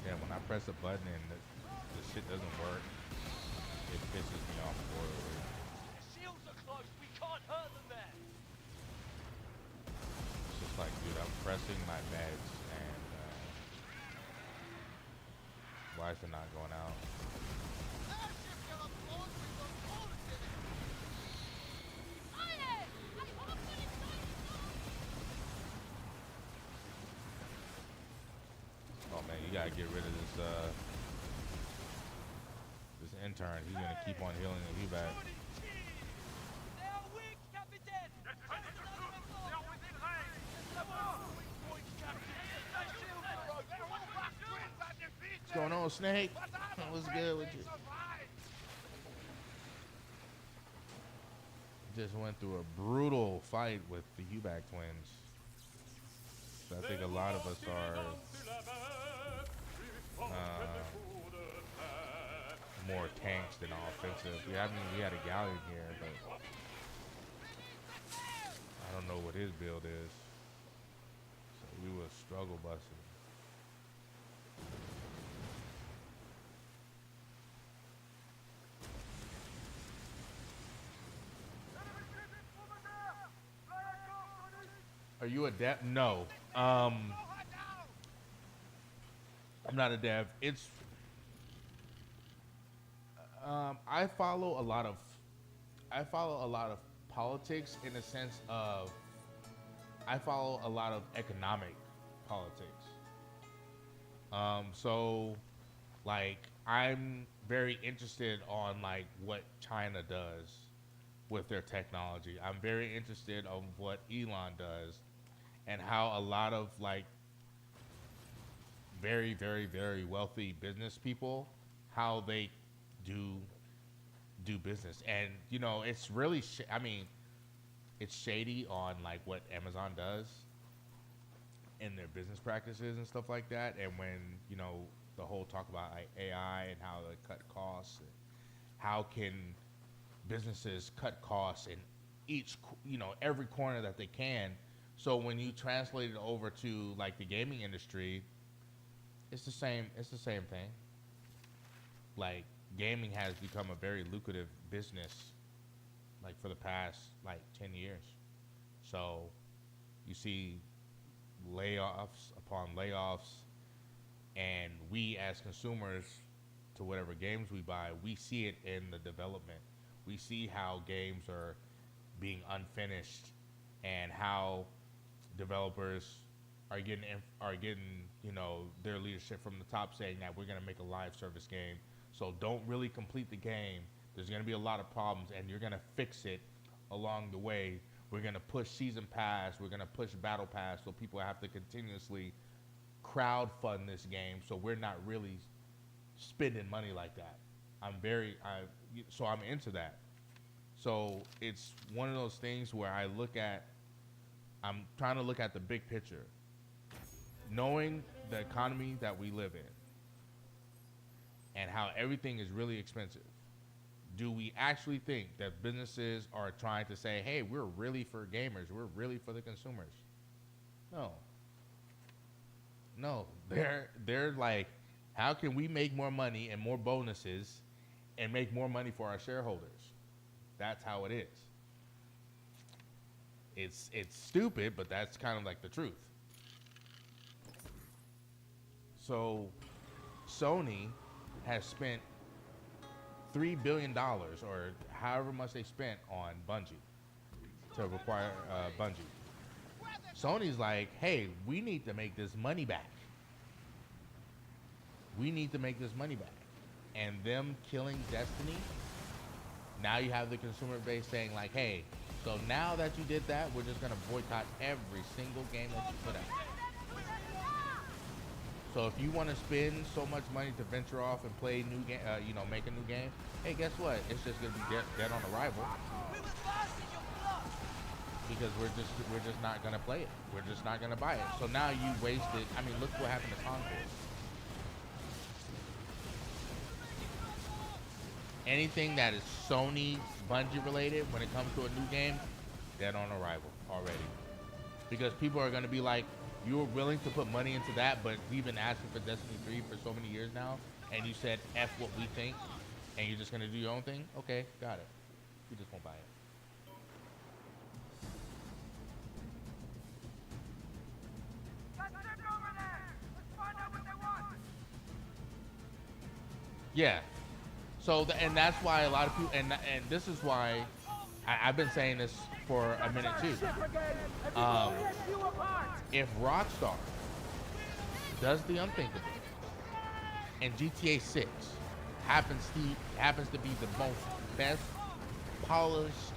Yeah, when I press a button and the shit doesn't work, it pisses me off horribly. Shields are close. We can't hurt them there. It's just like, dude, I'm pressing my meds and why is it not going out? Airship, you're the boss. We've got orders in the gotta get rid of this intern. He's gonna keep on healing the Hubak. What's going on, Snake? What's good with you? Just went through a brutal fight with the Hubak twins. So I think a lot of us are more tanks than offensive. We had a galleon here, but I don't know what his build is. So we will struggle busting. Are you a dev? No. I'm not a dev. It's I follow a lot of politics in the sense of I follow a lot of economic politics. So like I'm very interested on like what China does with their technology. I'm very interested on what Elon does and how a lot of like very, very, very wealthy business people, how they do business. And you know, it's really it's shady on like what Amazon does in their business practices and stuff like that. And when, you know, the whole talk about like AI and how they cut costs, and how can businesses cut costs in each, you know, every corner that they can. So when you translate it over to like the gaming industry, it's the same thing. Like gaming has become a very lucrative business like for the past like 10 years. So you see layoffs upon layoffs, and we as consumers to whatever games we buy, we see it in the development. We see how games are being unfinished and how developers are getting you know, their leadership from the top saying that we're going to make a live service game, so don't really complete the game. There's going to be a lot of problems and you're going to fix it along the way. We're going to push season pass, we're going to push battle pass, so people have to continuously crowd fund this game, so we're not really spending money like that. So I'm into that. So it's one of those things where I'm trying to look at the big picture. Knowing the economy that we live in and how everything is really expensive, do we actually think that businesses are trying to say, hey, we're really for gamers, we're really for the consumers? No, they're like, how can we make more money and more bonuses and make more money for our shareholders? That's how it is. It's stupid, but that's kind of like the truth. So Sony has spent $3 billion or however much they spent on Bungie to acquire Bungie. Sony's like, hey, we need to make this money back. And them killing Destiny, now you have the consumer base saying like, hey, so now that you did that, we're just going to boycott every single game that you put out. So if you want to spend so much money to venture off and play new game, you know, make a new game, hey, guess what? It's just going to be dead on arrival. Because we're just not going to play it. We're just not going to buy it. So now you wasted. I mean, look what happened to Concord. Anything that is Sony Bungie related when it comes to a new game, dead on arrival already. Because people are going to be like, you were willing to put money into that, but we've been asking for Destiny 3 for so many years now, and you said F what we think, and you're just going to do your own thing? Okay, got it. We just won't buy it. Yeah. So, and that's why a lot of people, and this is why I've been saying this for a minute too. If Rockstar does the unthinkable And GTA 6 happens to be the most best polished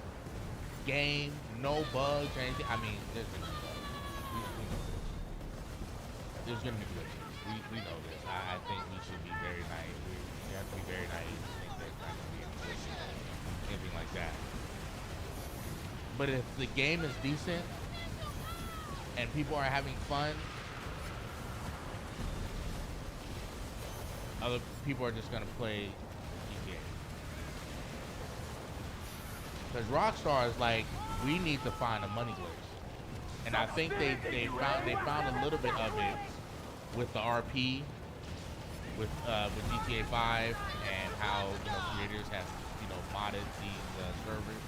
game, no bugs or anything. I mean, there's gonna be bugs. We know this. There's gonna be glitches. We know this. I think we should be very naive. We have to be very naive to think there's not gonna be any glitches, anything like that. But if the game is decent and people are having fun, other people are just gonna play GTA. Because Rockstar is like, we need to find a money glitch, and I think they found a little bit of it with the RP, with GTA 5, and how creators have modded these servers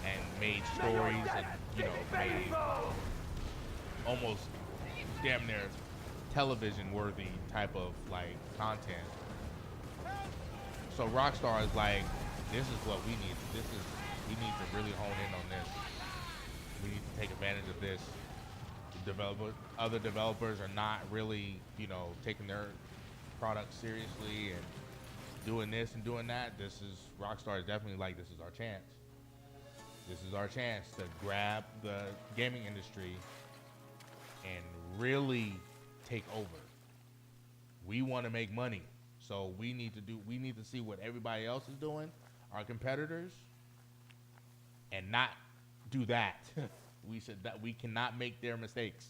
and made stories and made almost damn near television worthy type of like content. So Rockstar is like, this is what we need. We need to really hone in on this. We need to take advantage of this. Other developers are not really, taking their product seriously and doing this and doing that. Rockstar is definitely like, this is our chance. This is our chance to grab the gaming industry and really take over. We want to make money, so we need to see what everybody else is doing, our competitors, and not do that. We cannot make their mistakes.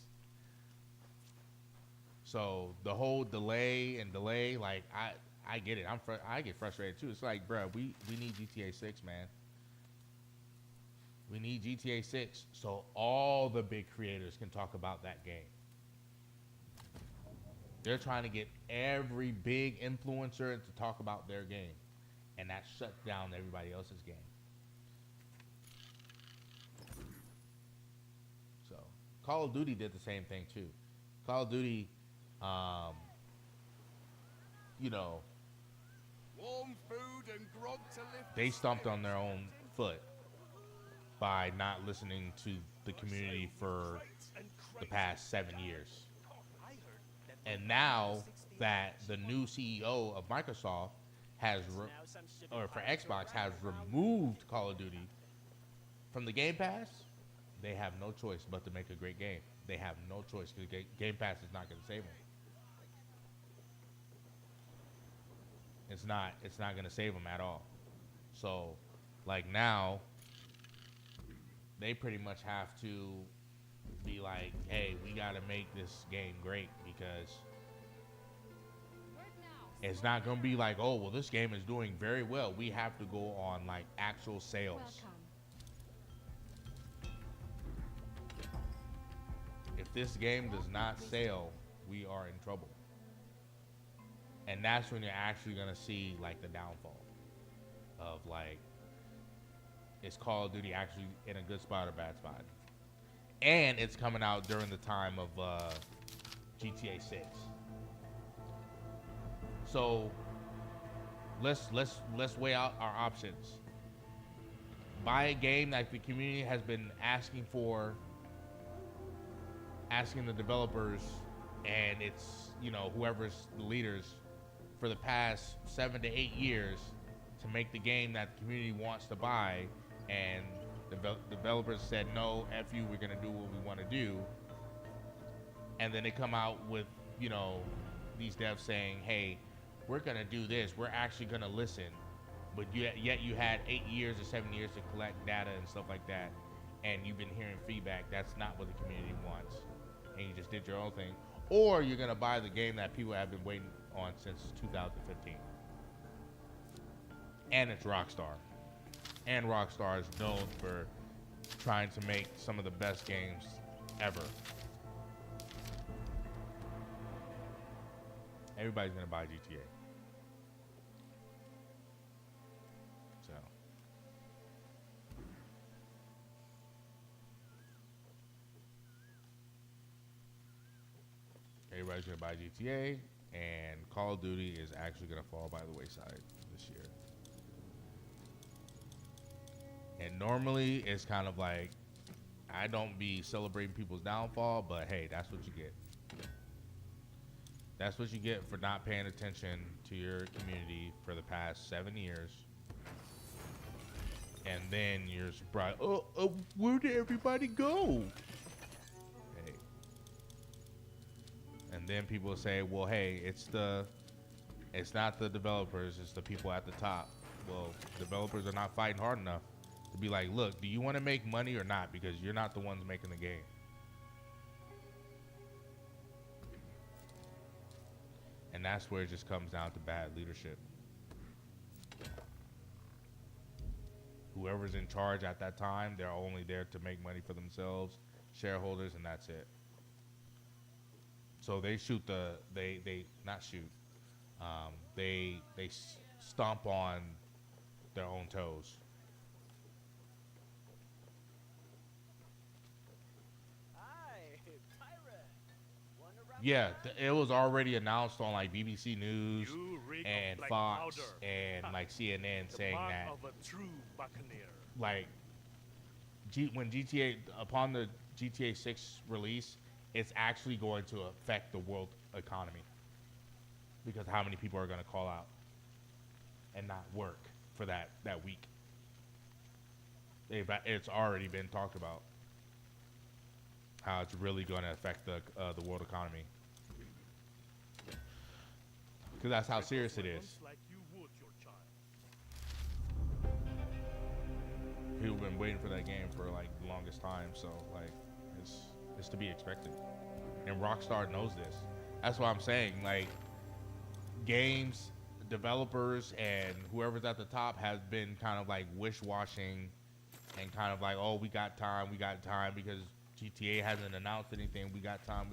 So the whole delay, like I get it. I get frustrated too. It's like, bro, we need GTA 6, man. We need GTA 6 so all the big creators can talk about that game. They're trying to get every big influencer to talk about their game, and that shuts down everybody else's game. So Call of Duty did the same thing too. Call of Duty, Warm food and grog to lift they stomped on their own foot by not listening to the community for the past 7 years. And now that the new CEO of Microsoft for Xbox has removed Call of Duty from the Game Pass, they have no choice but to make a great game. They have no choice because Game Pass is not going to save them. It's not going to save them at all. So, like now, they pretty much have to be like, hey, we got to make this game great, because it's not going to be like, oh, well, this game is doing very well. We have to go on like actual sales. If this game does not sell, we are in trouble. And that's when you're actually going to see like the downfall of like, is Call of Duty actually in a good spot or bad spot? And it's coming out during the time of GTA 6. So let's weigh out our options. Buy a game that the community has been asking the developers, and it's whoever's the leaders for the past 7 to 8 years to make the game that the community wants to buy, and the developers said no, F you, we're gonna do what we want to do. And then they come out with these devs saying, hey, we're gonna do this, we're actually gonna listen, but yet you had 8 years or 7 years to collect data and stuff like that, and you've been hearing feedback. That's not what the community wants, and you just did your own thing. Or you're gonna buy the game that people have been waiting on since 2015. And it's Rockstar. And Rockstar is known for trying to make some of the best games ever. Everybody's gonna buy GTA. So everybody's gonna buy GTA, and Call of Duty is actually gonna fall by the wayside this year. And normally it's kind of like, I don't be celebrating people's downfall, but hey, that's what you get. That's what you get for not paying attention to your community for the past 7 years. And then you're surprised, where did everybody go? Hey. And then people say, well, hey, it's not the developers, it's the people at the top. Well, developers are not fighting hard enough to be like, look, do you want to make money or not? Because you're not the ones making the game. And that's where it just comes down to bad leadership. Whoever's in charge at that time, they're only there to make money for themselves, shareholders, and that's it. So they shoot they stomp on their own toes. Hi, pirate. Wanna rub Yeah, it was already announced on like BBC News You reek of and black Fox powder. and like CNN The saying mark that of a true buccaneer. like when GTA upon the GTA 6 release, it's actually going to affect the world economy because how many people are going to call out and not work for that week. It's already been talked about how it's really going to affect the world economy because that's how serious it is. Like you would your child. People been waiting for that game for like the longest time, so like it's to be expected. And Rockstar knows this. That's what I'm saying. Like games developers and whoever's at the top has been kind of like wish-washing and kind of like, oh, we got time because GTA hasn't announced anything. We got time.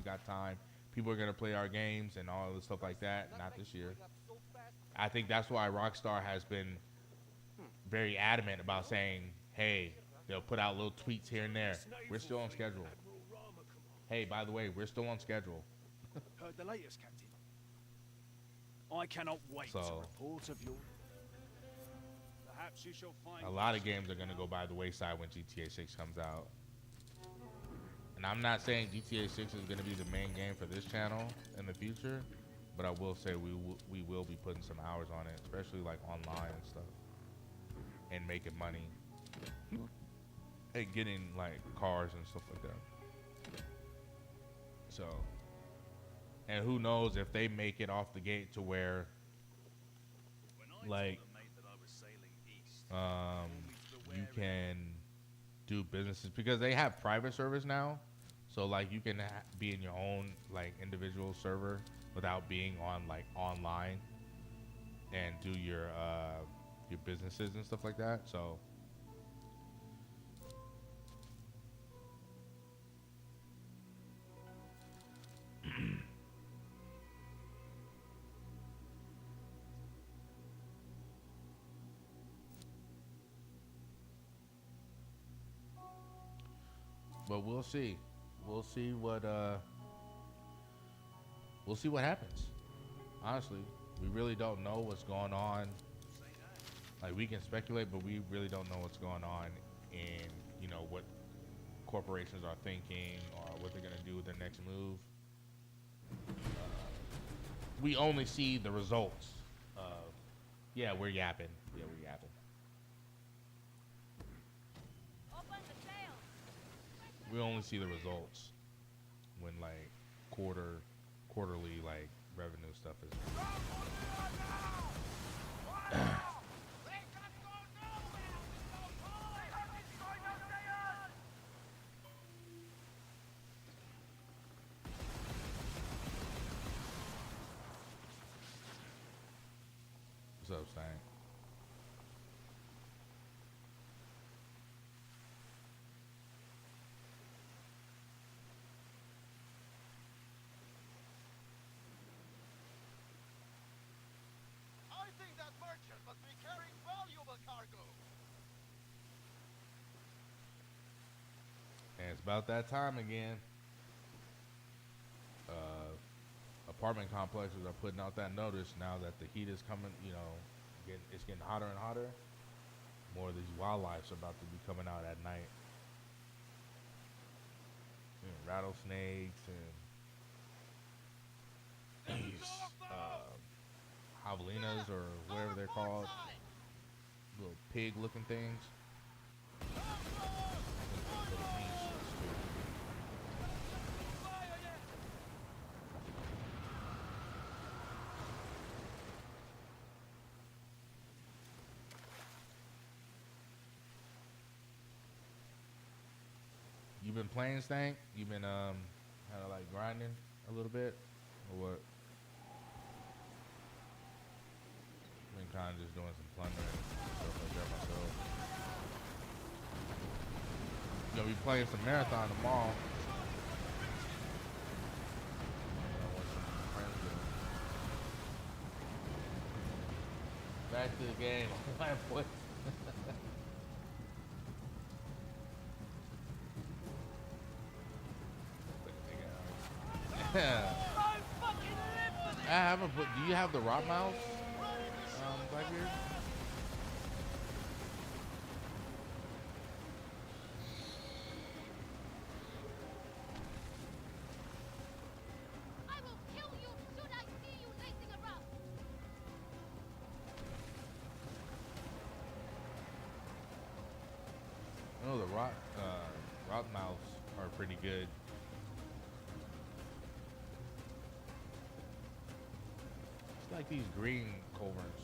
People are gonna play our games and all this stuff like that. Not this year. I think that's why Rockstar has been very adamant about saying, hey, they'll put out little tweets here and there. We're still on schedule. Hey, by the way, we're still on schedule. Heard the latest, Captain. I cannot wait to report of your... Perhaps you shall find... A lot of games are going to go by the wayside when GTA 6 comes out. And I'm not saying GTA 6 is going to be the main game for this channel in the future, but I will say we will be putting some hours on it, especially like online and stuff, and making money and getting like cars and stuff like that. So, and who knows if they make it off the gate to where like you can do businesses because they have private servers now, so like you can be in your own like individual server without being on like online and do your businesses and stuff like that. So but we'll see. We'll see what happens. Honestly, we really don't know what's going on. Like we can speculate, but we really don't know what's going on in, you know, what corporations are thinking or what they're gonna do with their next move. We only see the results of, yeah, we're yapping. Yeah, we're yapping. Open the sails. We only see the results when like quarterly like revenue stuff is. What's up, Stan? I think that merchant must be carrying valuable cargo. And it's about that time again. Apartment complexes are putting out that notice now that the heat is coming, you know, it's getting hotter and hotter. More of these wildlife are about to be coming out at night. You know, rattlesnakes and these javelinas or whatever they're called, little pig-looking things. Little green shits too. You been playing Stank? You been kind of like grinding a little bit, or what? Been kind of just doing some plundering and stuff like that myself. Gonna be playing some marathon tomorrow. What some friends doing. Back to the game. Boy. Yeah. I haven't put. Do you have the Rot Mouse, Blackbeard? I will kill you should I see you racing around. I know the Rot Mouse are pretty good. It's like these green culverins.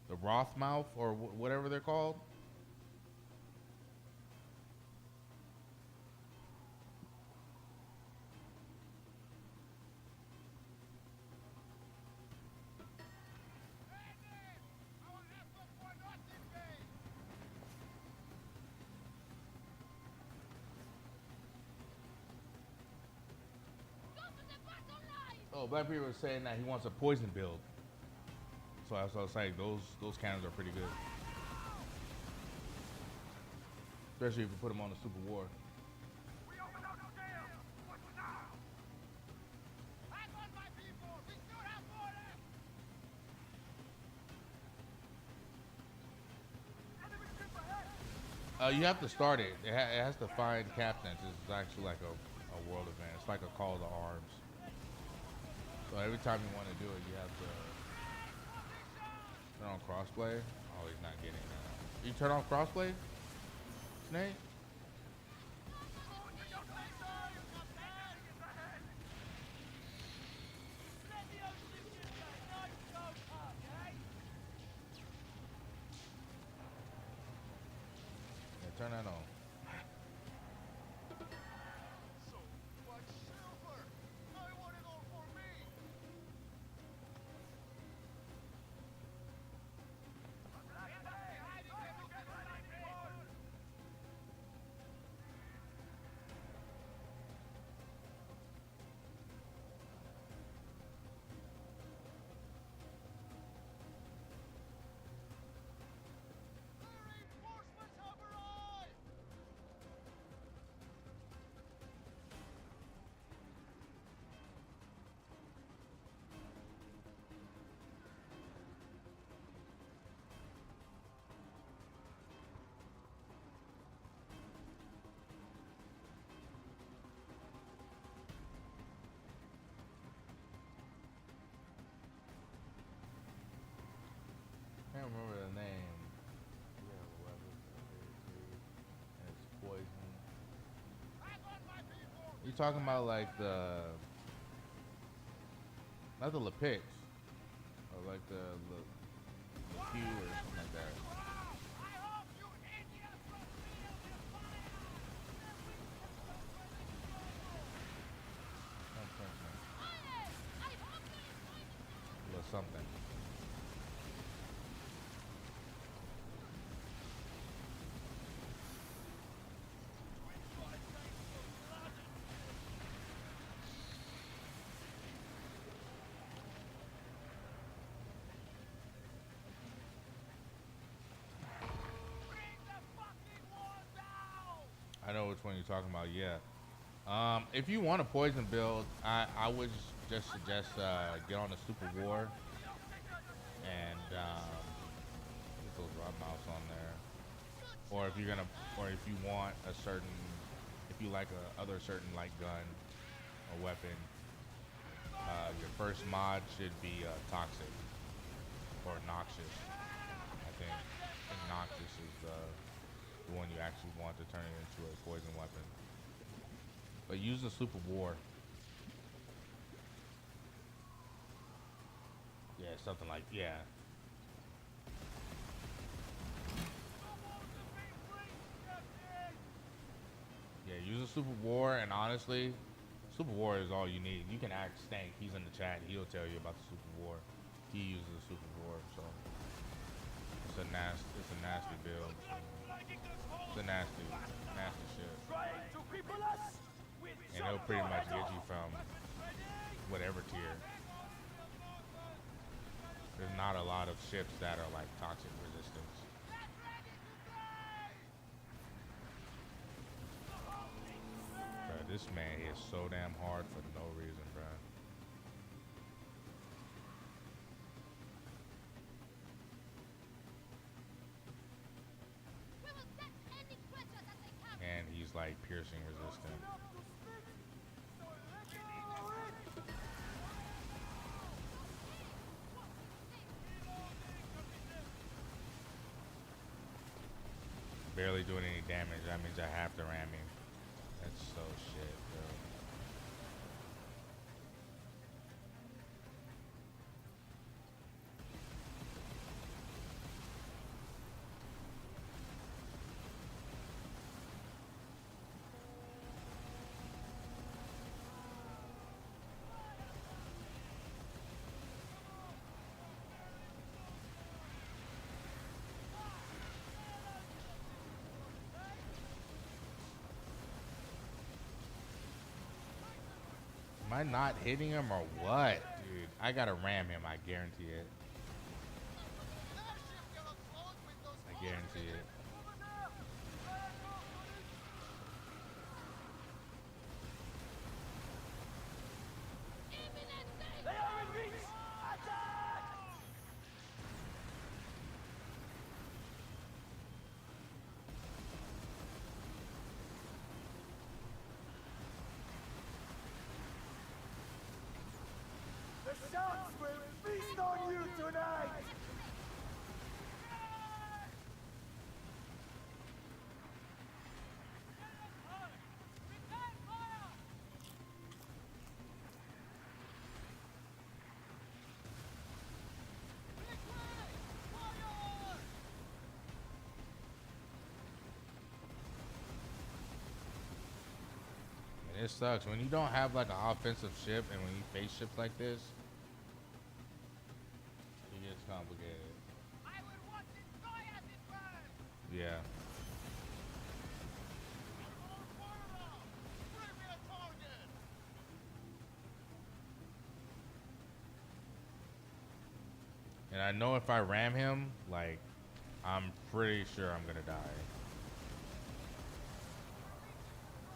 The Rothmouth or whatever they're called. Go to the battle line! Oh, Blackbeard was saying that he wants a poison build. So I was saying those cannons are pretty good. Especially if you put them on the Super War. We open up scale! What now? Hang on, my people! We still have more left! Enemy ship ahead! You have to start it. It has to find captains. It's actually like a world event. It's like a call to arms. So every time you want to do it, you have to turn on crossplay. Oh, he's not getting that. You turn on crossplay, Snake? Yeah, turn that on. So much silver! I want it all for me! The reinforcements have arrived! Can't remember the name. Yeah, weapon. And it's poison. Hang on, my people! You talking about like not the Lapix, or like the Q or something like that. I hope you idiots will feel the fire! A little something. Bring the fucking wall down! I know which one you're talking about. Yeah. If you want a poison build, I would just suggest get on the Super War and get those Rod Mouse on there. Or if you want a certain you like a other certain like gun or weapon, your first mod should be toxic or noxious. I think noxious is the one you actually want to turn it into a poison weapon. But use the Super War. Yeah, something like, yeah. Yeah, use a Super War, and honestly, Super War is all you need. You can ask Stank, he's in the chat, he'll tell you about the Super War. He uses a Super War, so it's a nasty build. So it's a nasty shit. And it'll pretty much get you from whatever tier. There's not a lot of ships that are like toxic resistance. Bruh, this man hits so damn hard for no reason, bruh. We will set any creatures as they come. And he's like piercing resistant. Barely doing any damage. That means I have to ram him. That's so shit, bro. Am I not hitting him or what? Dude, I gotta ram him, I guarantee it. I guarantee it. The sharks will feast on you tonight! And it sucks when you don't have like an offensive ship, and when you face ships like this, it gets complicated. I will watch it die as it burns! Yeah. Bring me a target! And I know if I ram him, like, I'm pretty sure I'm gonna die.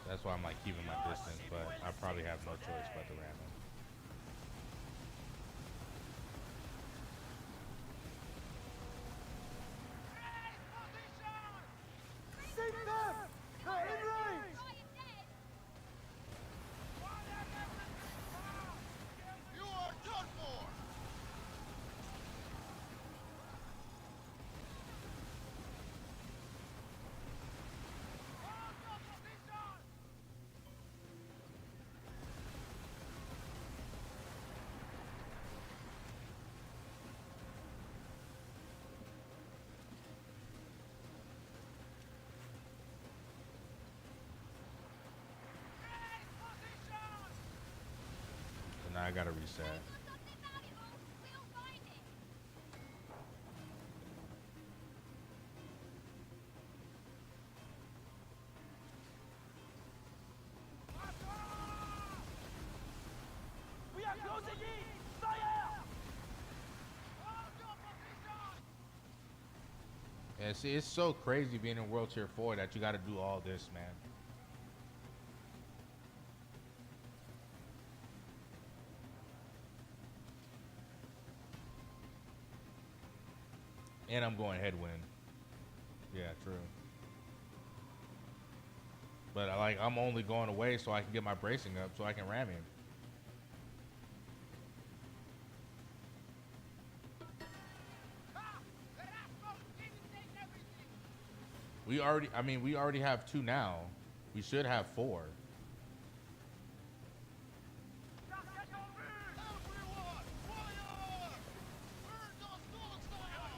That's why I'm like keeping my distance, but I probably have no choice but to ram him. Sink them! They're in range! You are done for! Hold your position! Take position! So now I gotta reset. Something valuable. We'll find it. We are closing in! Fire! Hold your position! Yeah, see, it's so crazy being in World Tier 4 that you gotta do all this, man. And I'm going headwind. Yeah, true. But like I'm only going away so I can get my bracing up so I can ram him. Ha! The rascals didn't take everything! We already have 2 now. We should have 4. Everyone, fire! Burn those dogs down!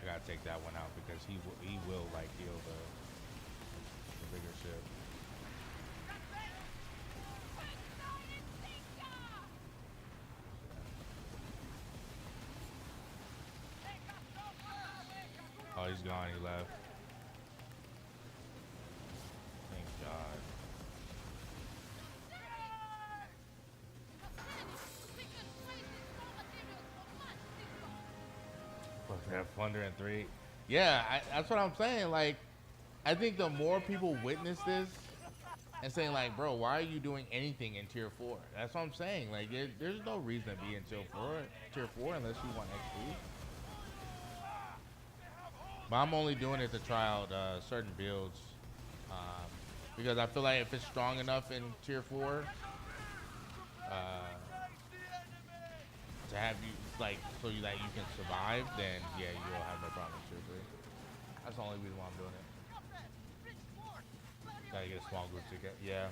I gotta take that one out because he will like heal the bigger ship. Oh, he's gone. He left. Thank God. Fucking have Thunder in 3. Yeah, that's what I'm saying. Like, I think the more people witness this and saying like, bro, why are you doing anything in tier 4? That's what I'm saying. Like, there's no reason to be in tier 4 unless you want XP. But I'm only doing it to try out certain builds because I feel like if it's strong enough in tier 4 to have you like so that you can survive, then yeah, you'll have no problem in tier 3. That's the only reason why I'm doing it. Gotta get a small group ticket. Yeah.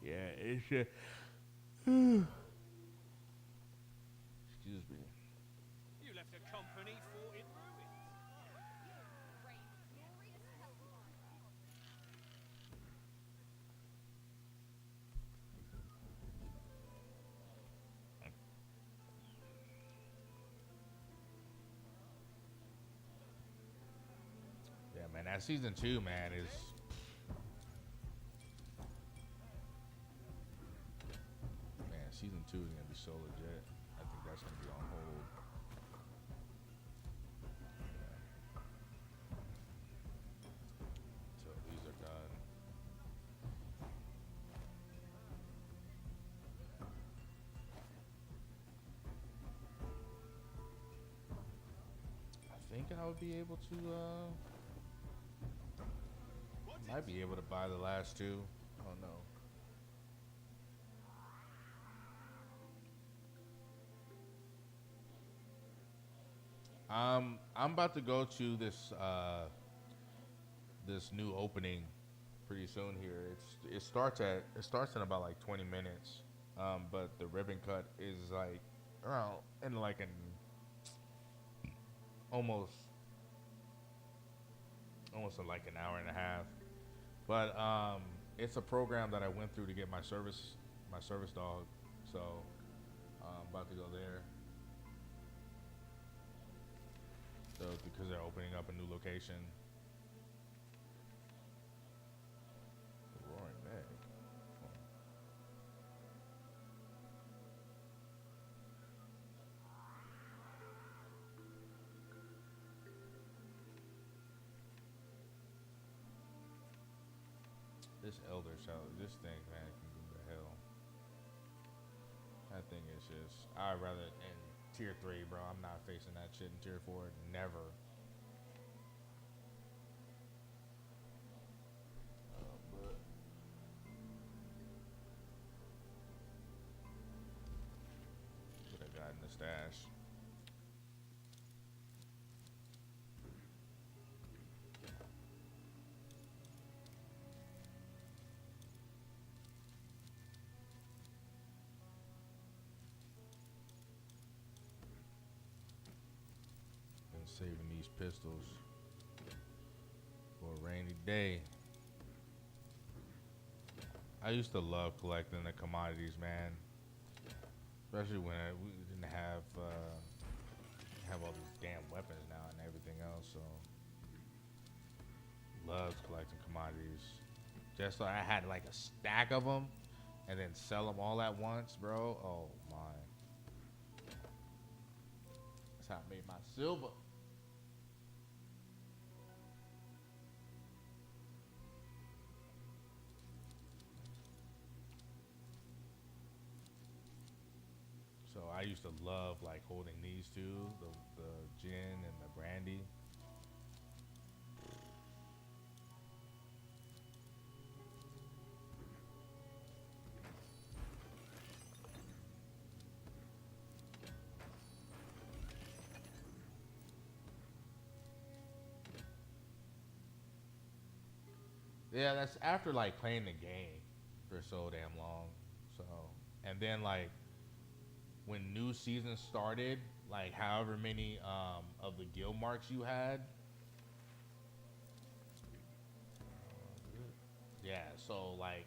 Yeah, it's excuse me. You left a company fort in ruins. Yeah, man, that season 2, man, is season 2 is gonna be so legit. I think that's gonna be on hold. Until these are done. I think I would be able to might be able to buy the last 2. I don't know. I'm about to go to this this new opening pretty soon here. It starts in about like 20 minutes. But the ribbon cut is like around in like an almost in like an hour and a half. But it's a program that I went through to get my service dog. So I'm about to go there. So because they're opening up a new location. The Roaring Meg. This elder shell, this thing, man, can go to hell. That thing is just, I'd rather in tier 3, bro. I'm not facing that shit in tier 4. Never. But what I got in the stash. Saving these pistols for a rainy day. I used to love collecting the commodities, man. Especially when we didn't have all these damn weapons now and everything else. So loved collecting commodities. Just so I had like a stack of them, and then sell them all at once, bro. Oh my! That's how I made my silver. used to love like holding these two, the gin and the brandy. Yeah, that's after like playing the game for so damn long. So, and then like when new seasons started, like however many of the guild marks you had. Yeah, so like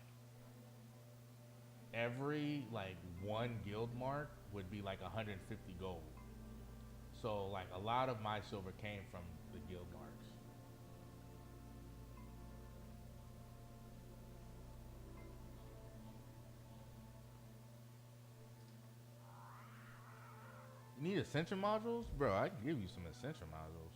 every like one guild mark would be like 150 gold. So like a lot of my silver came from the guild marks. You need ascension modules? Bro, I can give you some ascension modules.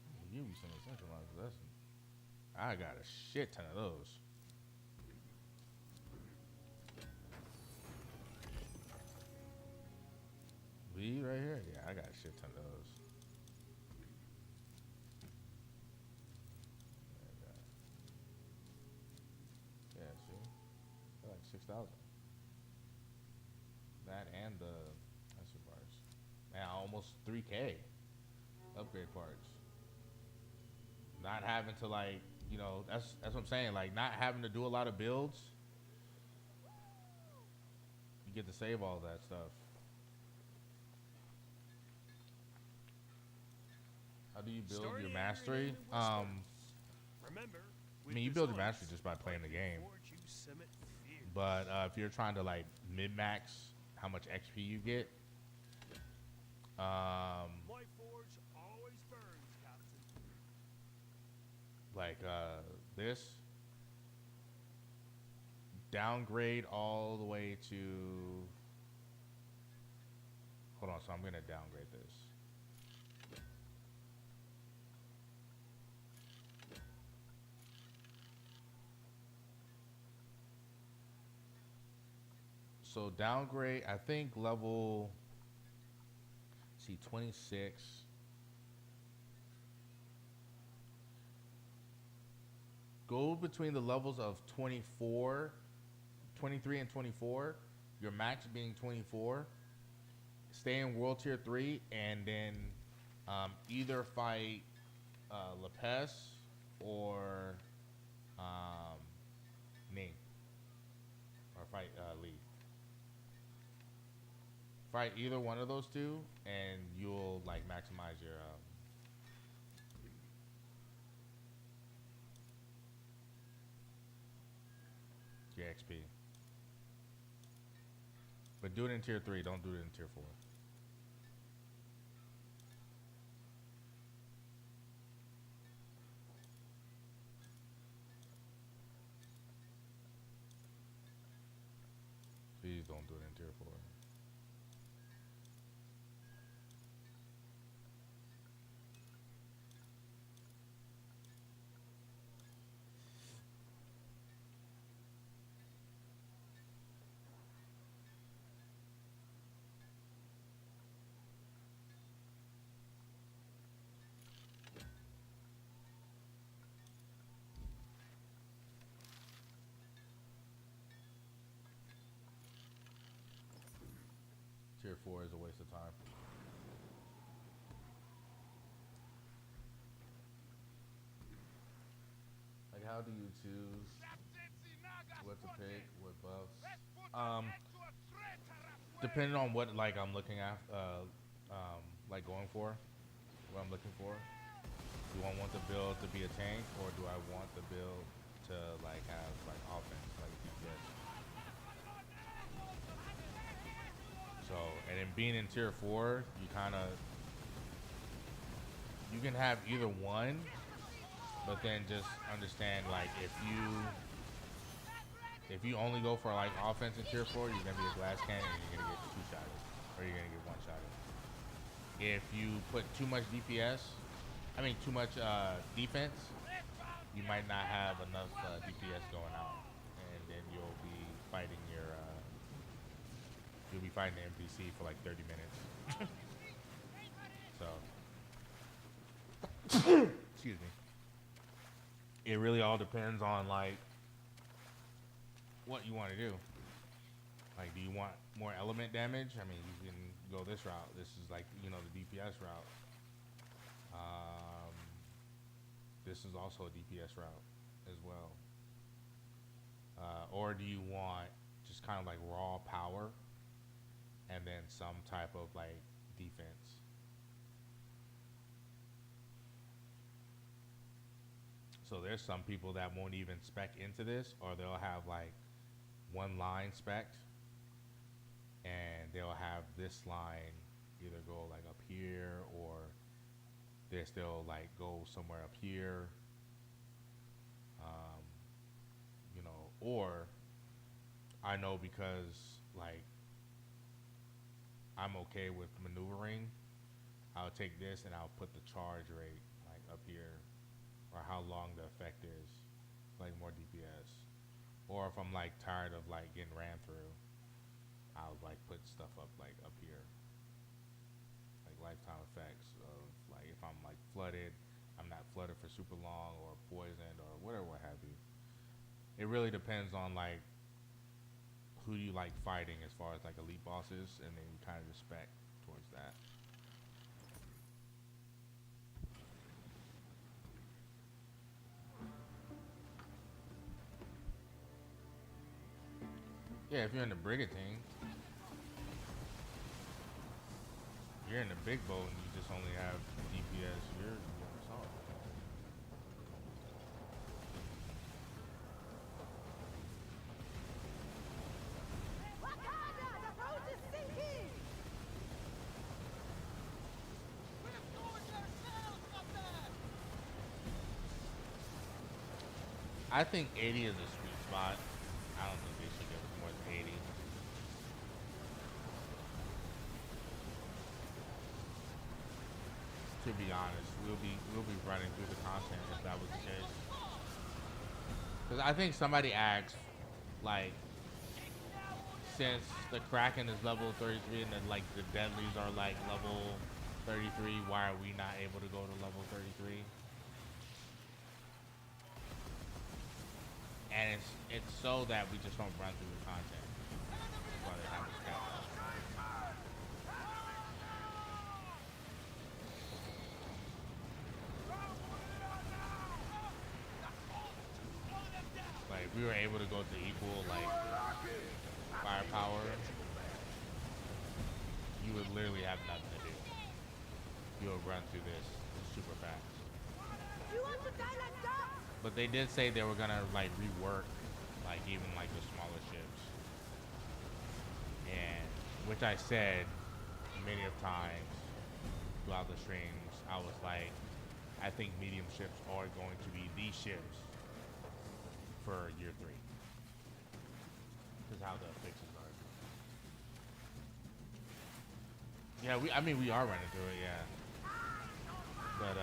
I can give you some ascension modules. I got a shit ton of those. V right here? Yeah, I got a shit ton of those. Yeah, see? They're like 6,000. That and the extra parts. Man, almost 3K upgrade parts. Not having to like, you know, that's what I'm saying. Like not having to do a lot of builds. You get to save all that stuff. How do you build your mastery? Remember, I mean, you build your mastery just by playing the game. But if you're trying to like min-max how much XP you get, My forge always burns, Captain. like this, downgrade all the way to. Hold on, so I'm gonna downgrade this. So downgrade, I think level, see 26. Go between the levels of 24, 23 and 24, your max being 24. Stay in World Tier 3 and then either fight Lepes or Ning. Or fight Lee. Fight either one of those two, and you'll like maximize your XP. But do it in tier 3. Don't do it in tier 4. Please don't do it in tier 4. Tier 4 is a waste of time. Like, how do you choose what to pick, what buffs? Depending on what like I'm looking at, like going for, what I'm looking for. Do I want the build to be a tank, or do I want the build to like have like offense, like DPS? So, and then being in tier 4, you can have either one, but then just understand like if you only go for like offense in tier 4, you're gonna be a glass cannon and you're gonna get 2-shotted, or you're gonna get 1-shotted. If you put too much DPS, I mean, too much defense, you might not have enough DPS going out, and then you'll be fighting the NPC for like 30 minutes. So, excuse me. It really all depends on like what you want to do. Like, do you want more element damage? I mean, you can go this route. This is like, you know, the DPS route. This is also a DPS route as well. Or do you want just kind of like raw power and then some type of like defense? So there's some people that won't even spec into this, or they'll have like one line spec, and they'll have this line either go like up here, or they still like go somewhere up here, you know. Or I know, because like I'm okay with maneuvering, I'll take this and I'll put the charge rate like up here, or how long the effect is, like more DPS. Or if I'm like tired of like getting ran through, I'll like put stuff up like up here, like lifetime effects of like if I'm like flooded, I'm not flooded for super long, or poisoned, or whatever, what have you. It really depends on like who you like fighting as far as like elite bosses, and then you kind of respect towards that. Yeah, if you're in the brigantine, you're in the big boat and you just only have DPS, you're solid. Wakanda, the boat is sinking! We're doing ourselves up there! I think 80 is a sweet spot. I don't think they should give us more than 80. To be honest, we'll be running through the content if that was the case. Because I think somebody asked, like, since the Kraken is level 33 and then like the deadlies are like level 33, why are we not able to go to level 33? And it's so that we just don't run through the content. That's why they have this cap. Like, if we were able to go to equal like firepower, you would literally have nothing to do. You would run through this super fast. You want to die like dogs? But they did say they were gonna like rework like even like the smaller ships, and which I said many of times throughout the streams. I was like, I think medium ships are going to be the ships for year 3. Because how the fixes are. Yeah, I mean we are running through it, yeah. But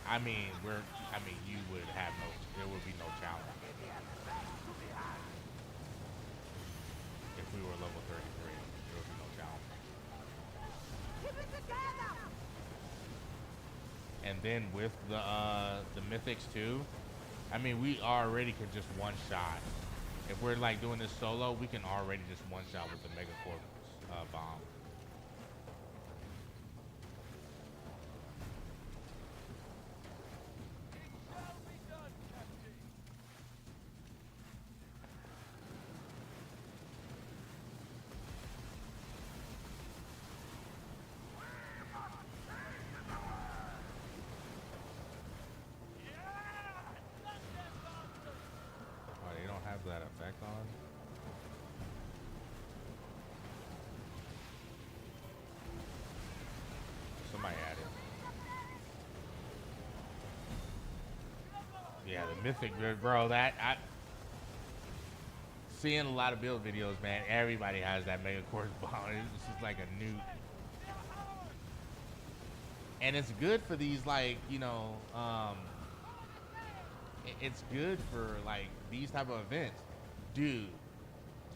I mean you would have there would be no challenge. If we were level 33, there would be no challenge. Keep it together! And then with the mythics too, I mean we already can just one shot. If we're like doing this solo, we can already just one shot with the mega core bomb. Oh, they don't have that effect on? Somebody added. Yeah, the mythic, bro, seeing a lot of build videos, man, everybody has that mega core bomb. It's just like a nuke. And it's good for these, like, you know, it's good for like these type of events, dude.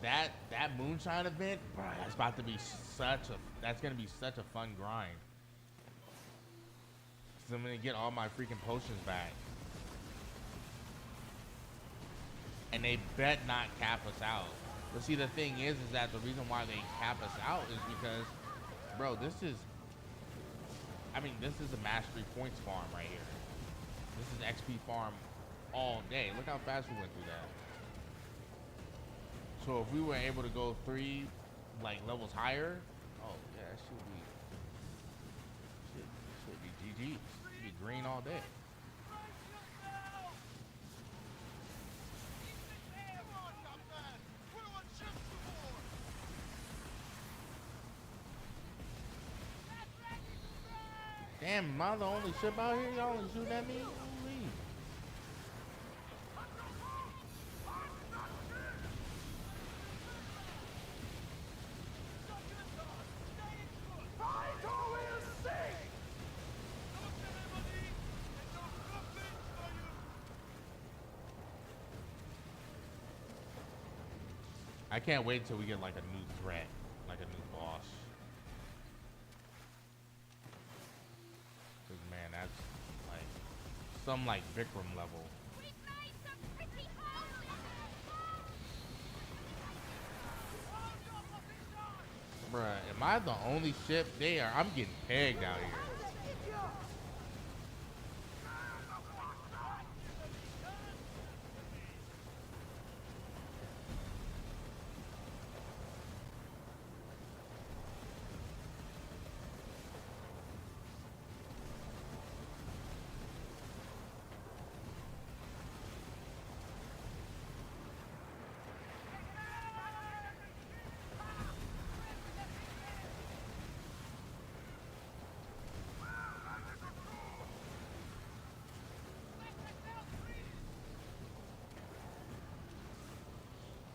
That moonshine event, bro, that's about to be that's gonna be such a fun grind. So I'm gonna get all my freaking potions back, and they bet not cap us out. But see, the thing is that the reason why they cap us out is because, bro, this is a mastery points farm right here. This is XP farm all day. Look how fast we went through that. So if we were able to go 3 like levels higher, oh yeah, that should be GG's. Should be green all day. Damn, am I the only ship out here? Y'all only shooting at me? Holy. I can't wait until we get like a new threat, like a new boss. Cause man, that's like some like Vikram level. We've made some pretty holes in Bruh, am I the only ship there? I'm getting pegged out here.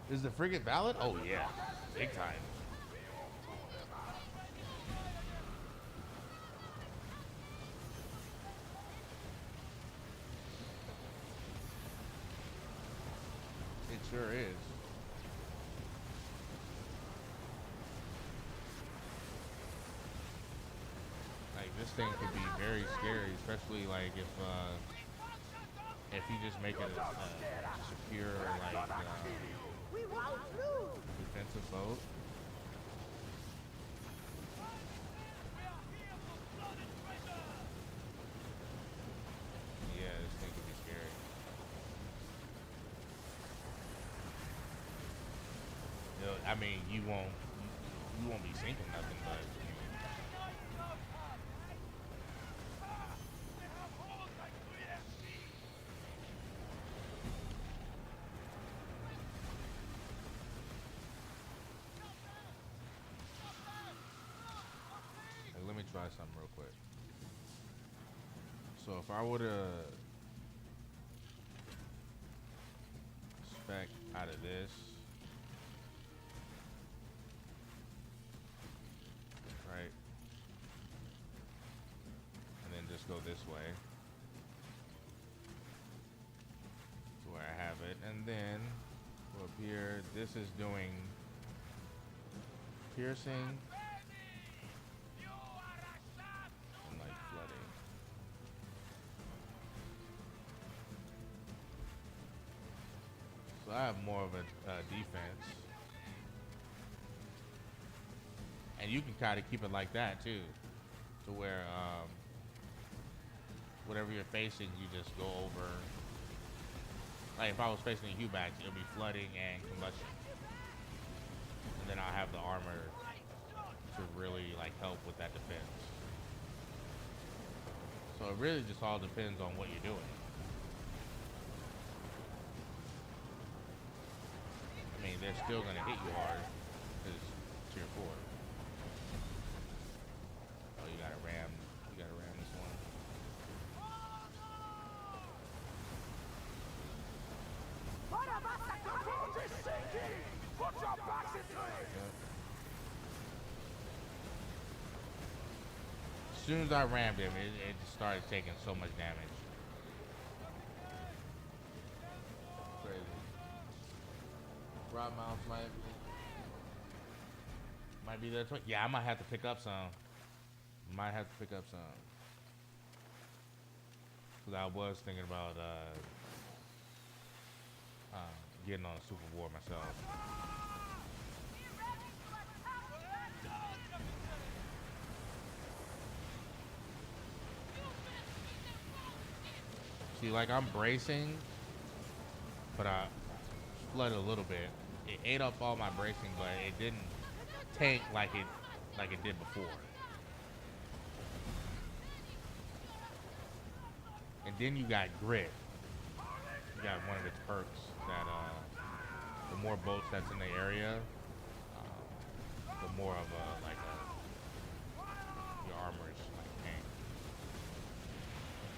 Is the frigate valid? Oh yeah, big time. It sure is. Like this thing could be very scary, especially like if you just make it a secure like defensive boat. Yeah, this thing could be scary. You know, I mean, you won't be sinking nothing, but let me try something real quick. So if I were to spec out of this, right, and then just go this way to where I have it, and then go up here. This is doing piercing. So I have more of a defense, and you can kind of keep it like that too, to where whatever you're facing, you just go over. Like if I was facing a Hubax, it'll be flooding and combustion, and then I'll have the armor to really like help with that defense. So it really just all depends on what you're doing. I mean, they're still gonna hit you hard because tier 4. Oh, you gotta ram this one. soon as I rammed him, it just started taking so much damage. Crazy. Rod mounts might be there. Yeah, I might have to pick up some. Might have to pick up some. Cause I was thinking about getting on a Super War myself. See, like I'm bracing, but I flooded a little bit. It ate up all my bracing, but it didn't tank like it did before. And then you got grit. You got one of its perks that the more boats that's in the area, the more of your armor's like tank.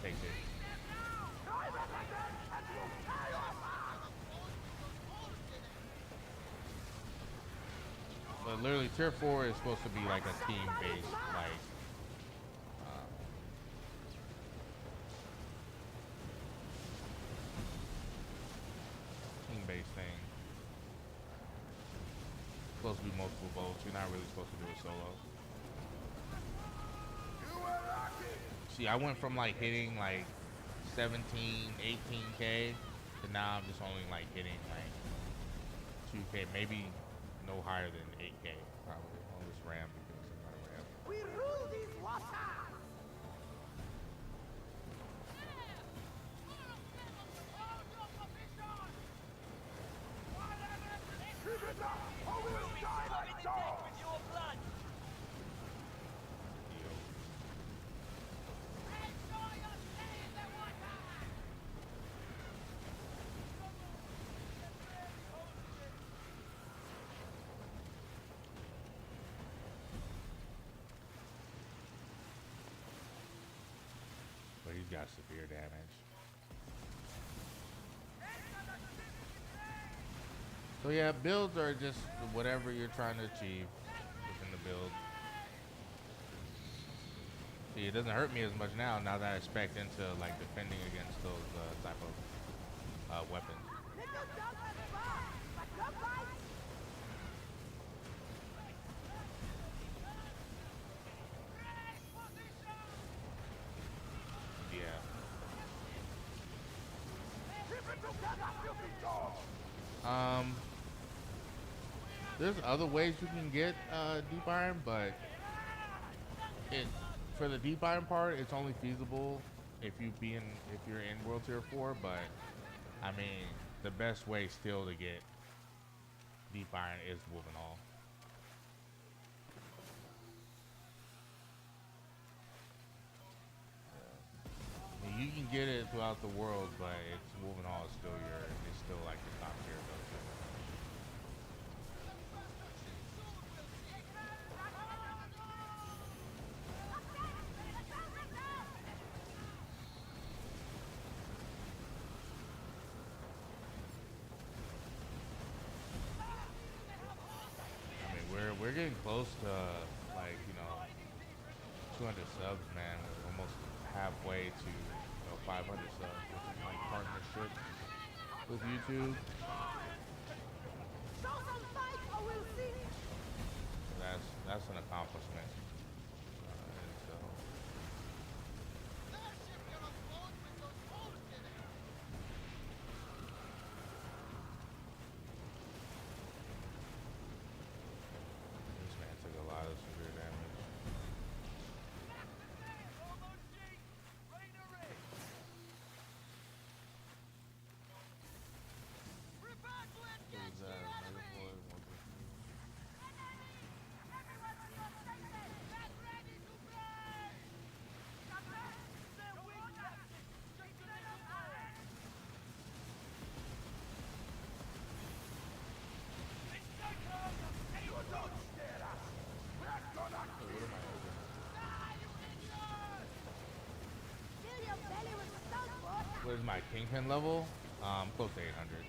Takes it. But literally, tier 4 is supposed to be like a team-based, like team-based thing. Supposed to be multiple boats. You're not really supposed to do it solo. See, I went from like hitting like 17, 18k to now I'm just only like hitting like 2k, maybe no higher than 8k probably on this ram because I'm not a ram. We rule these waters! Keep it up, or we'll die like dogs! With your blood. But he's got severe damage. So yeah, builds are just whatever you're trying to achieve within the build. See, it doesn't hurt me as much now that I expect into like defending against those type of weapons. Yeah. There's other ways you can get deep iron, but for the deep iron part, it's only feasible if you're in World Tier 4. But I mean, the best way still to get deep iron is moving all. I mean, you can get it throughout the world, but it's moving all is still like the top tier though. We're getting close to like 200 subs, man. We're almost halfway to 500 subs with like partnership with YouTube. That's an accomplishment. So. This man took a lot of severe damage. What is my Kingpin level? Close to 800.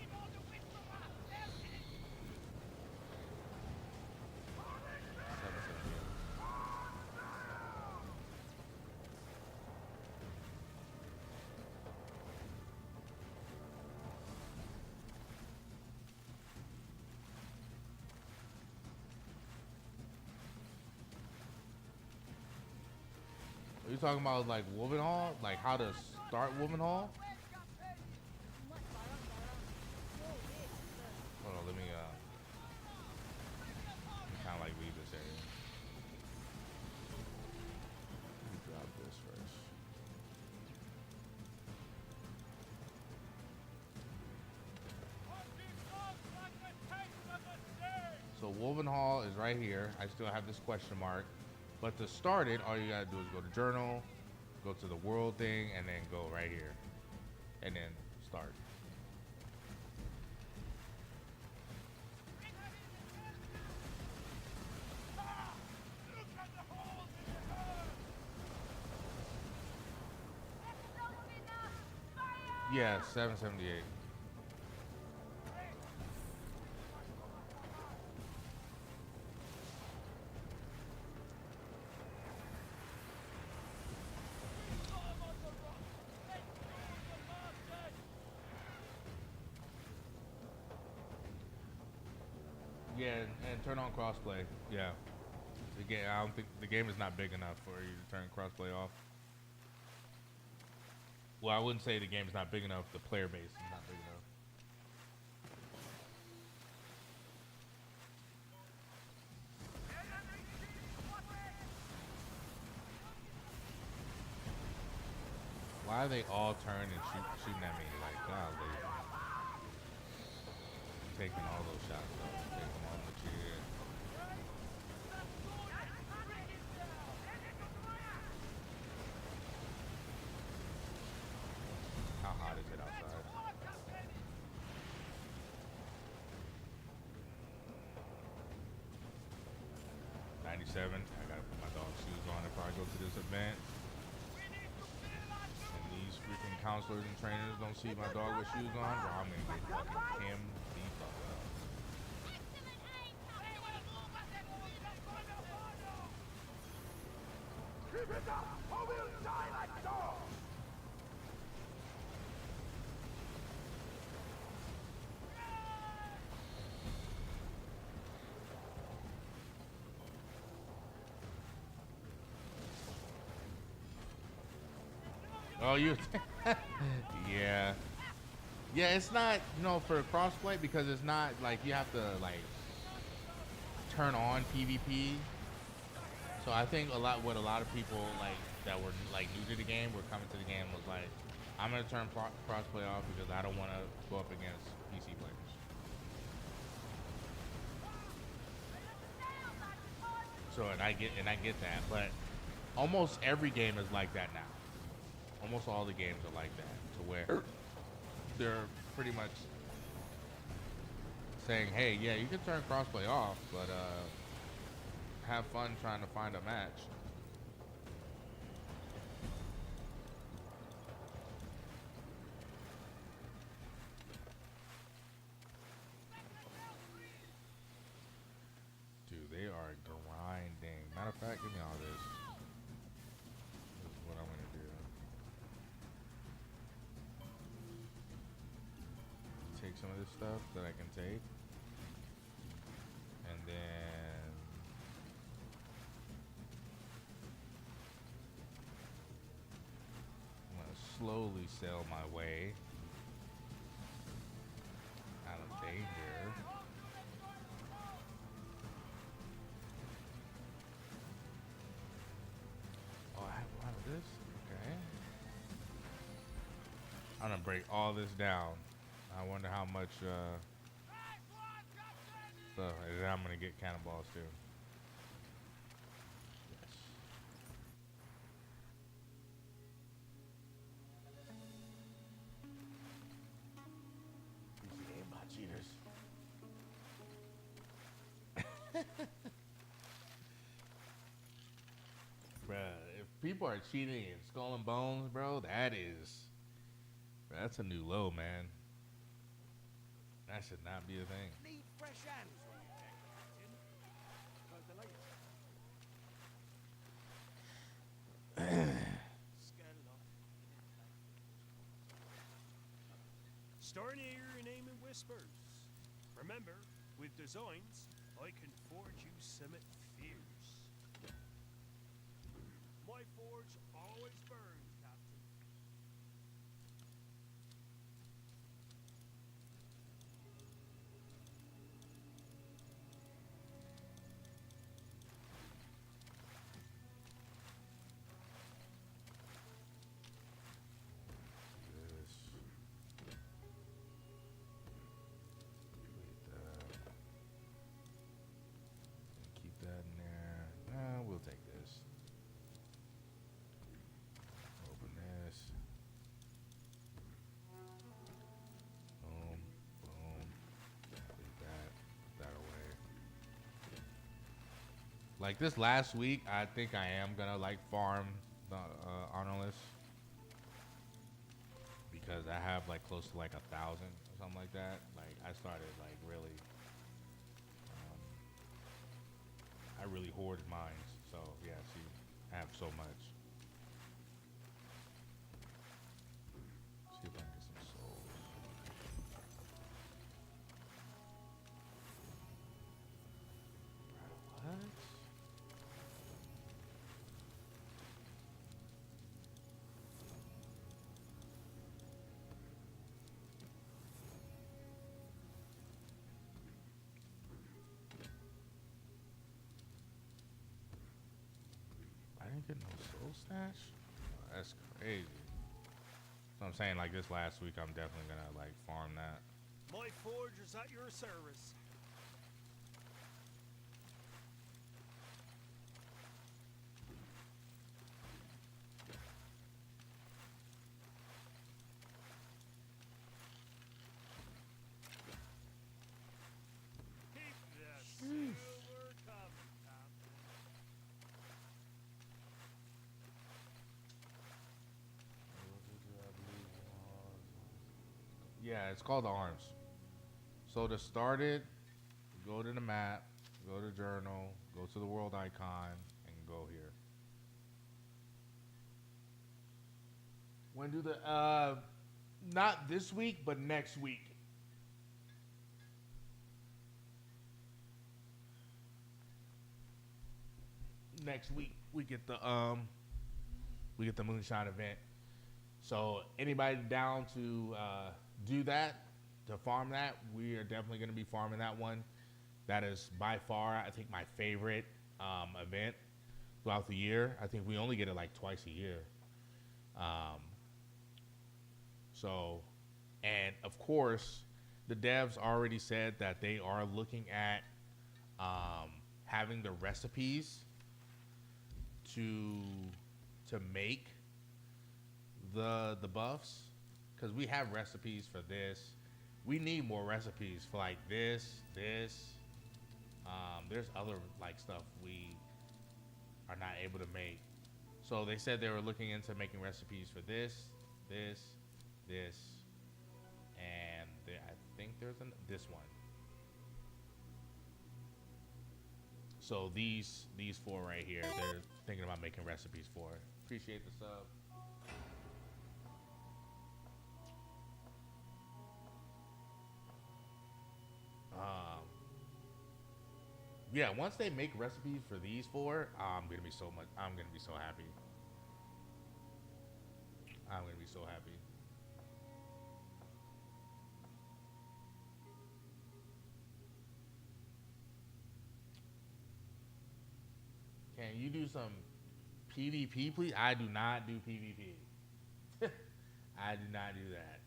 talking about like Woven Hall? Like how to start Woven Hall? Hold on, let me kind of like leave this area. Let me drop this first. So Woven Hall is right here. I still have this question mark. But to start it, all you gotta do is go to journal, go to the world thing, and then go right here. And then start. Yeah, 778. Yeah, and turn on crossplay. Yeah. The game, I don't think the game is not big enough for you to turn crossplay off. Well, I wouldn't say the game is not big enough. The player base is not big enough. Why are they all turning and shooting at me like God? Taking all those shots though. Taking them on the chin. How hot is it outside? '97. I gotta put my dog shoes on if I go to this event. And these freaking counselors and trainers don't see my dog with shoes on, bro, I'm gonna get fucking him the fuck up. Keep it up, or we'll die like dogs! Oh, you? Yeah. Yeah, it's not, you know, for crossplay because it's not like you have to like turn on PvP. So I think what a lot of people like that were like new to the game were coming to the game was like, I'm gonna turn crossplay off because I don't want to go up against PC players. So and I get that, but almost every game is like that now. Almost all the games are like that, to where they're pretty much saying, hey, yeah, you can turn crossplay off, but have fun trying to find a match. Dude, they are grinding. Matter of fact, give me all this. This is what I'm gonna do. Take some of this stuff that I can take, and then I'm gonna slowly sail my way out of danger. Oh, I have a lot of this? Okay. I'm gonna break all this down. I wonder how much stuff, and then I'm gonna get cannonballs too. Yes. PC aimbot cheaters. Bruh, if people are cheating in Skull and Bones, bro, that's a new low, man. That should not be a thing. Need fresh hands on your deck, Captain. Like the latest. Scale up. Starting here and aiming whispers. Remember, with designs, I can forge you some fierce. My forge always always burns, Captain. This. Delete that. Keep that in there. Nah, we'll take this. Open this. Boom, boom. Delete that. Put that away. Like this last week, I think I am gonna like farm the honor list because I have like close to like 1,000 or something like that. Like I started like really, I really hoarded mines. So yeah, see, I have so much. See if I can get some souls. What? I didn't get no soul stash? Oh, that's crazy. So I'm saying like this last week, I'm definitely gonna like farm that. My forge is at your service. Keep the silver coming, Captain. Yeah, it's called the arms. So to start it, go to the map, go to journal, go to the world icon, and go here. When do the not this week, but next week. Next week we get the moonshine event. So anybody down to do that, to farm that, we are definitely going to be farming that one. That is by far, I think, my favorite event throughout the year. I think we only get it like twice a year. So, and of course, the devs already said that they are looking at having the recipes to make the buffs, because we have recipes for this. We need more recipes for like this. There's other like stuff we are not able to make. So they said they were looking into making recipes for this, and I think there's this one. So these four right here, they're thinking about making recipes for it. Appreciate the sub. Yeah, once they make recipes for these four, I'm gonna be so happy. I'm gonna be so happy. Can you do some PvP, please? I do not do PvP. I do not do that.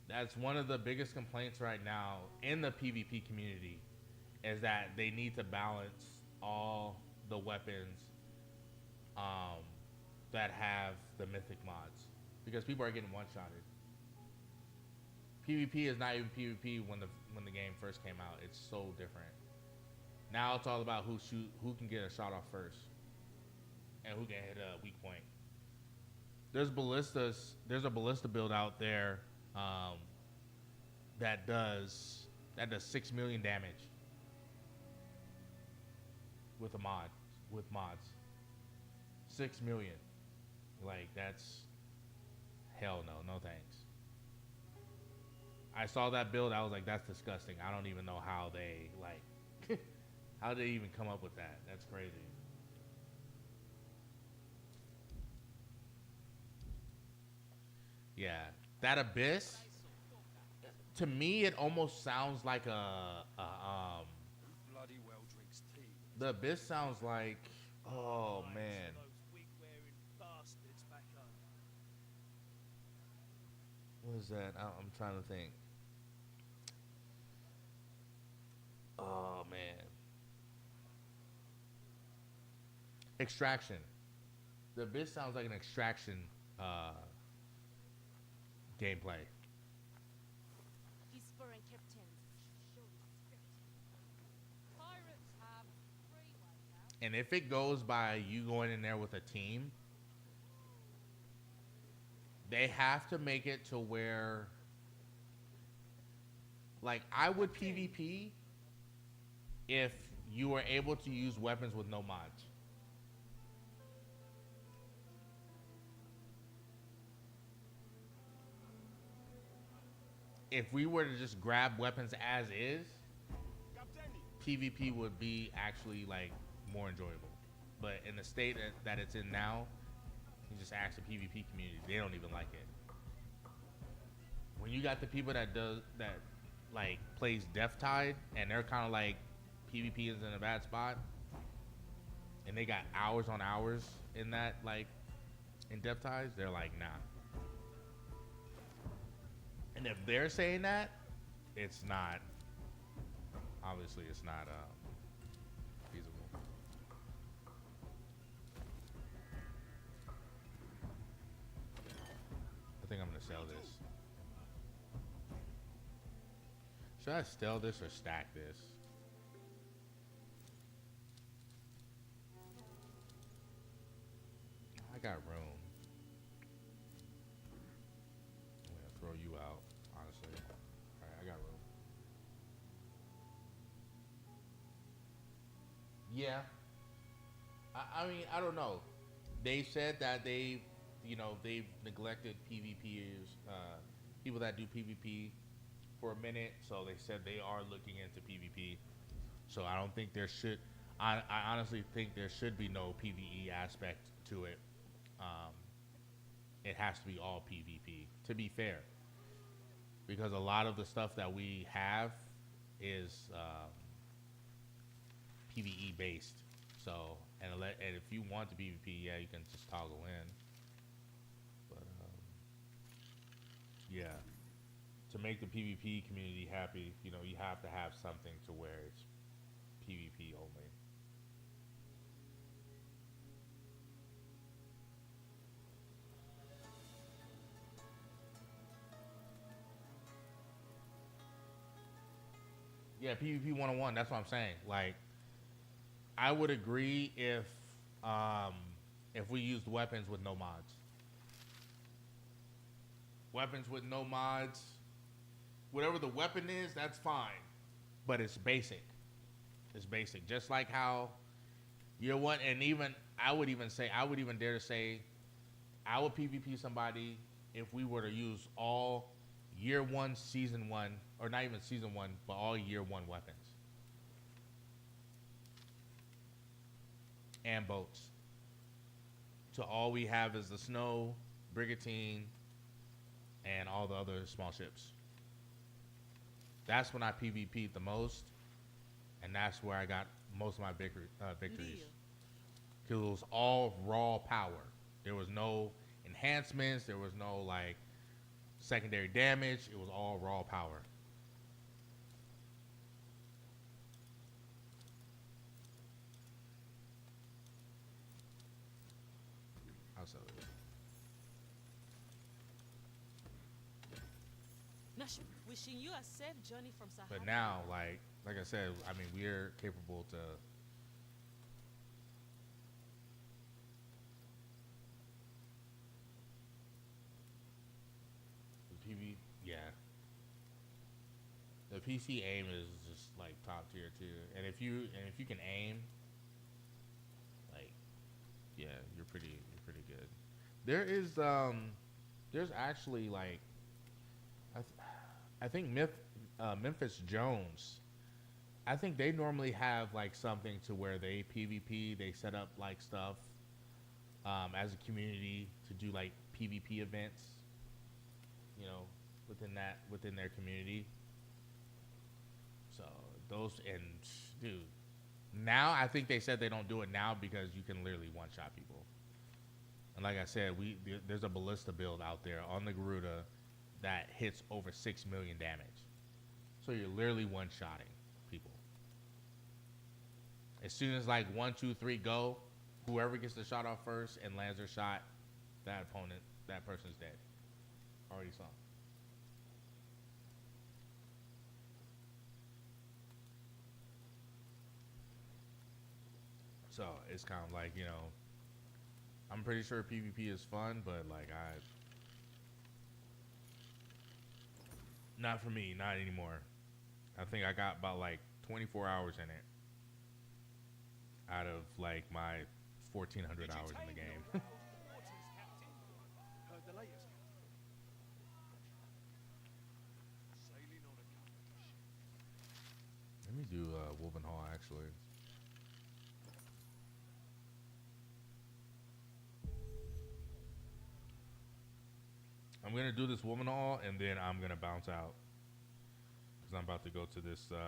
That's one of the biggest complaints right now in the PvP community, is that they need to balance all the weapons that have the mythic mods, because people are getting one-shotted. PvP is not even PvP when the game first came out. It's so different. Now it's all about who can get a shot off first, and who can hit a weak point. There's ballistas. There's a ballista build out there that does 6 million damage with a mod, with mods. 6 million. Like, that's hell no, no thanks. I saw that build, I was like, that's disgusting. I don't even know how they how they even come up with that. That's crazy. Yeah, that abyss. To me, it almost sounds like Who bloody well drinks tea? the abyss sounds like, oh Thanks man, to those wig-wearing bastards back home. what is that? I'm trying to think. Oh man, Extraction. The abyss sounds like an Extraction gameplay. These foreign captains show spirit. Pirates have free way out. And if it goes by you going in there with a team, they have to make it to where, like, I would PvP if you were able to use weapons with no mods. If we were to just grab weapons as is, PvP would be actually like more enjoyable. But in the state that it's in now, you just ask the PvP community, they don't even like it. When you got the people that like plays Death Tide and they're kind of like PvP is in a bad spot, and they got hours on hours in that, like in Death Tides, they're like, nah. And if they're saying that, it's not. Obviously, it's not feasible. I think I'm gonna sell this. Should I sell this or stack this? I got room. I'm gonna throw you out, honestly. Alright, I got room. Yeah. I mean, I don't know. They said that they've neglected PvPers, people that do PvP for a minute. So they said they are looking into PvP. So I don't think there should. I honestly think there should be no PvE aspect to it. It has to be all PvP, to be fair, because a lot of the stuff that we have is PvE based. So and if you want the PvP, yeah, you can just toggle in. But yeah, to make the PvP community happy, you have to have something to where it's PvP only. Yeah, PvP 101. That's what I'm saying. Like, I would agree if we used weapons with no mods. Weapons with no mods, whatever the weapon is, that's fine. But it's basic. It's basic. Just like how year one, and even I would even dare to say, I would PvP somebody if we were to use all year one, season one, or not even season one, but all year one weapons and boats. So all we have is the Snow, Brigantine, and all the other small ships. That's when I PvP'd the most, and that's where I got most of my victories. Because it was all raw power. There was no enhancements. There was no like secondary damage. It was all raw power. I'll sell it. Nash, wishing you a safe journey from Sahara. But now, like I said, I mean, we're capable to. The yeah. The PC aim is just like top tier too, and if you can aim, like, yeah, you're pretty good. There's actually like, I think Memphis Jones. I think they normally have like something to where they PvP. They set up like stuff as a community to do like PvP events. you know, within their community. So those, and dude, now I think they said they don't do it now because you can literally one shot people. And like I said, there's a ballista build out there on the Garuda that hits over 6 million damage. So you're literally one shotting people. As soon as like 1, 2, 3 go, whoever gets the shot off first and lands their shot, that person's dead. Already saw. So it's kind of like, you know, I'm pretty sure PvP is fun, but like not for me, not anymore. I think I got about like 24 hours in it out of like my 1,400 hours in the game. Heard the latest, Captain. Sailing on a company ship. Let me do Woven Hall actually. I'm gonna do this Woman Hall and then I'm gonna bounce out because I'm about to go to this. I'm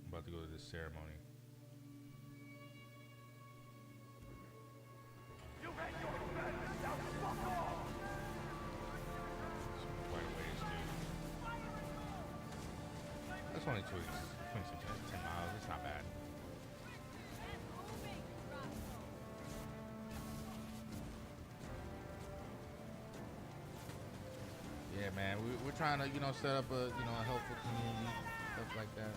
about to go to this ceremony. You had your madness out, bucko! Quite a ways too. That's only 26, 10 miles. It's not bad. Yeah, man, we're trying to, you know, set up a, you know, a helpful community, stuff like that.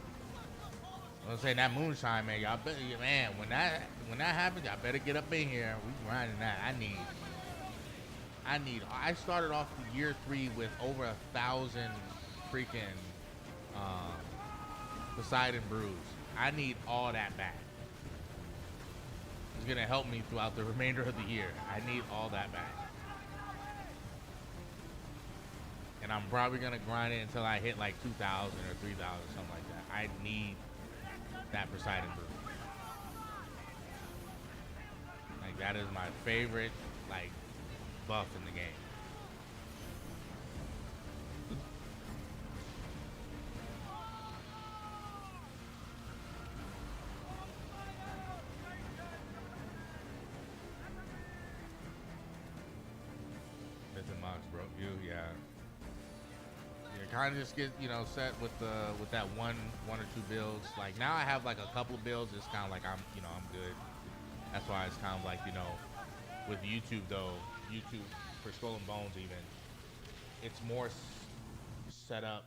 I was saying that moonshine, man, y'all better, man, when that happens, y'all better get up in here. We grinding that. I started off the year 3 with over 1,000 freaking Poseidon brews. I need all that back. It's gonna help me throughout the remainder of the year. I need all that back. And I'm probably gonna grind it until I hit like 2,000 or 3,000, something like that. I need that Poseidon brew. Like that is my favorite like buff in the game. Mythic Mox broke you, yeah. Kind of just get, you know, set with that one or two builds. Like now I have like a couple of builds. It's kind of like I'm good. That's why it's kind of like, you know, with YouTube though, YouTube for Skull and Bones even, it's more set up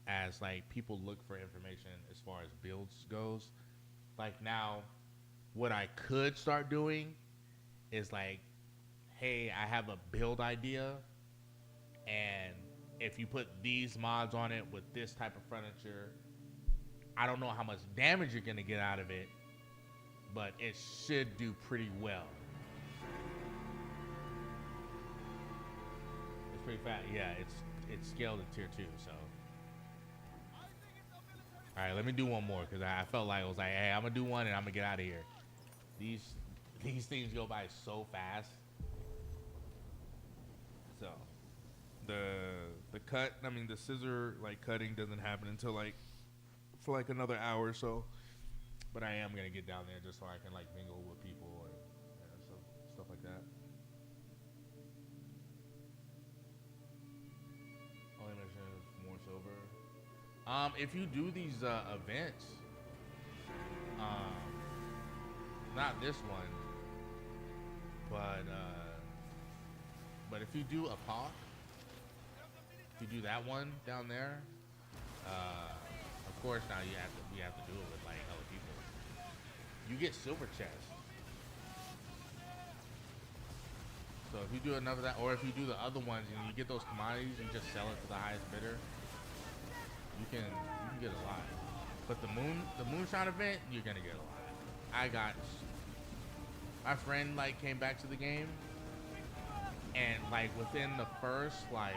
as like people look for information as far as builds goes. Like now, what I could start doing is like, hey, I have a build idea, and if you put these mods on it with this type of furniture, I don't know how much damage you're gonna get out of it, but it should do pretty well. It's pretty fast. Yeah, it's scaled to tier 2, so. All right, let me do one more because I felt like I was like, hey, I'm gonna do one and I'm gonna get out of here. These things go by so fast. So. The scissor like cutting doesn't happen until like for like another hour or so. But I am gonna get down there just so I can like mingle with people and stuff like that. Only mission is more silver. If you do these events, not this one, but if you do a POC. If you do that one down there, of course now we have to do it with like other people. You get silver chests. So if you do another that, or if you do the other ones and you get those commodities, you just sell it to the highest bidder. You can get a lot. But the moonshine event, you're gonna get a lot. I got my friend like came back to the game, and like within the first like.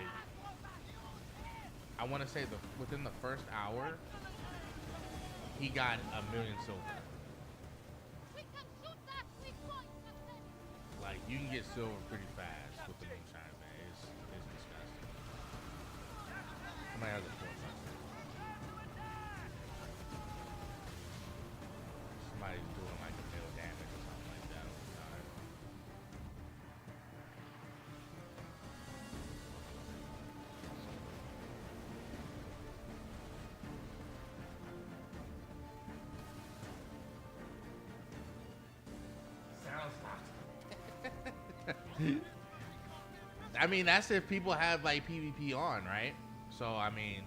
I want to say within the first hour, he got 1 million silver. Like, you can get silver pretty fast with the moonshine, man. It's disgusting. Somebody has a 4-buster. Somebody's doing like a mil damage or something like that over time. I mean, that's if people have like PvP on, right? So I mean,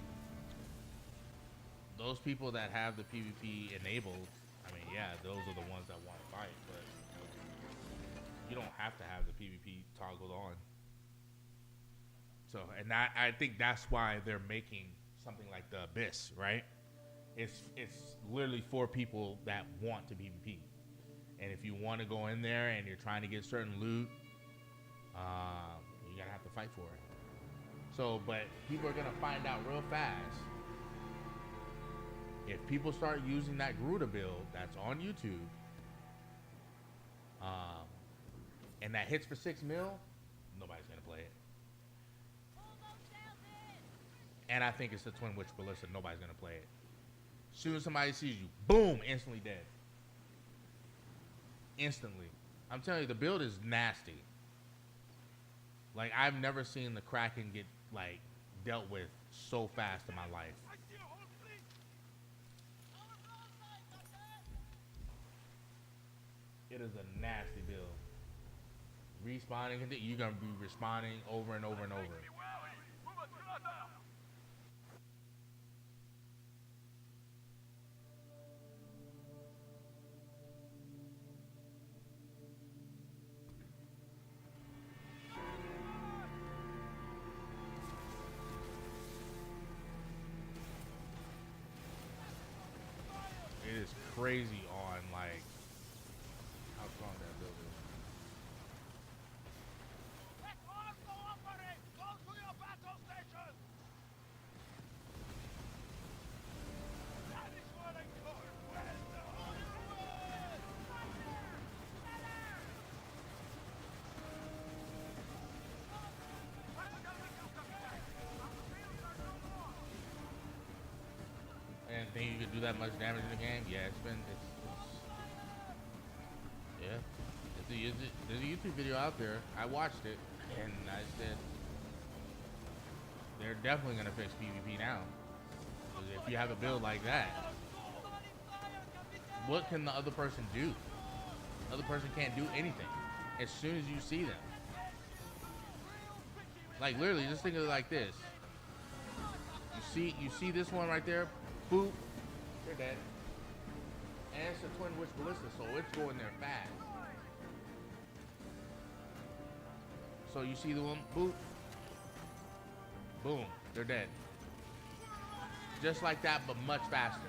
those people that have the PvP enabled, I mean, yeah, those are the ones that want to fight, but you don't have to have the PvP toggled on. So, and I think that's why they're making something like the Abyss, right? It's literally for people that want to PvP, and if you want to go in there and you're trying to get certain loot, you're gonna have to fight for it. So, but people are gonna find out real fast if people start using that Gruta build that's on YouTube, and that hits for 6 mil, nobody's gonna play it. And I think it's the Twin Witch Ballista. Nobody's gonna play it. As soon as somebody sees you, boom, instantly dead. Instantly. I'm telling you, the build is nasty. Like, I've never seen the Kraken get like dealt with so fast in my life. It is a nasty build. Respawning, you're gonna be respawning over and over and over. It is crazy on like how strong that build is. Let all cooperate! Go to your battle stations! That is what I call well done! And think you could do that much damage in the game? Yeah, it's yeah. There's a YouTube video out there. I watched it, and I said they're definitely gonna fix PvP now. Because if you have a build like that, what can the other person do? The other person can't do anything. As soon as you see them, like literally, just think of it like this. You see this one right there. Boop, they're dead. And it's a Twin Witch Ballista, so it's going there fast. So you see the one, boop, boom, they're dead. Just like that, but much faster.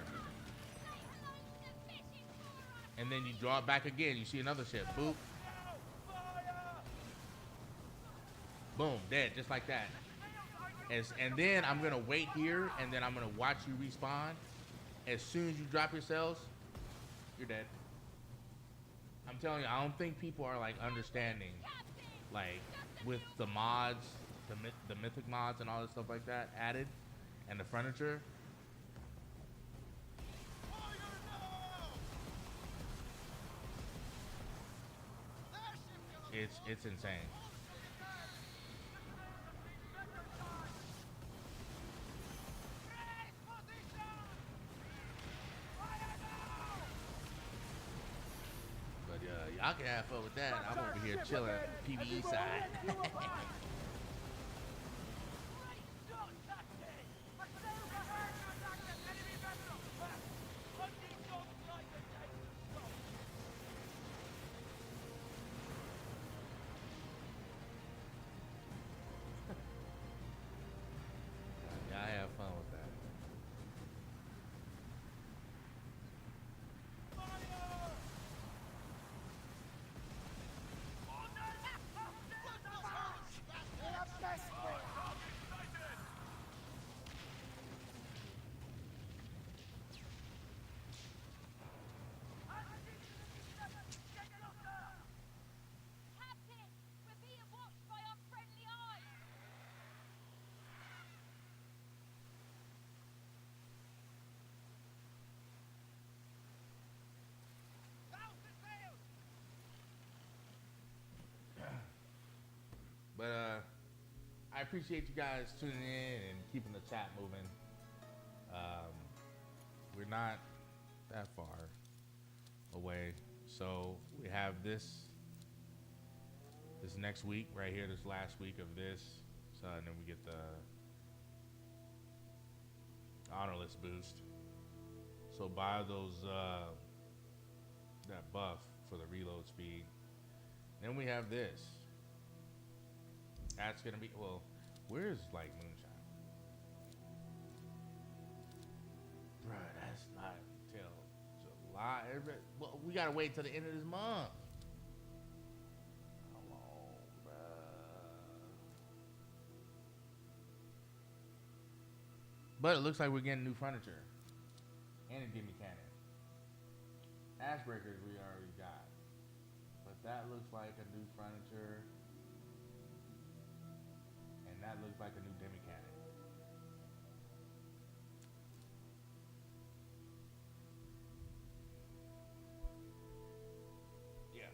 And then you draw it back again, you see another ship, boop. Boom, dead, just like that. And then I'm gonna wait here, and then I'm gonna watch you respawn. As soon as you drop yourselves, you're dead. I'm telling you, I don't think people are like understanding, like with the mods, the mythic mods and all this stuff like that added, and the furniture. It's insane. Y'all can have fun with that. I'm over here chilling PvE side. Y'all have fun with that. I appreciate you guys tuning in and keeping the chat moving. We're not that far away, so we have this next week right here, this last week of this, so and then we get the honor list boost. So buy those that buff for the reload speed. Then we have this. That's gonna be, well, where's like moonshine? Bruh, that's not until July. Well, we gotta wait till the end of this month. Come on, bruh. But it looks like we're getting new furniture and a Gimme Cannon. Ashbreakers we already got, but that looks like a new furniture, and that looks like a new Demi Cannon. Yeah,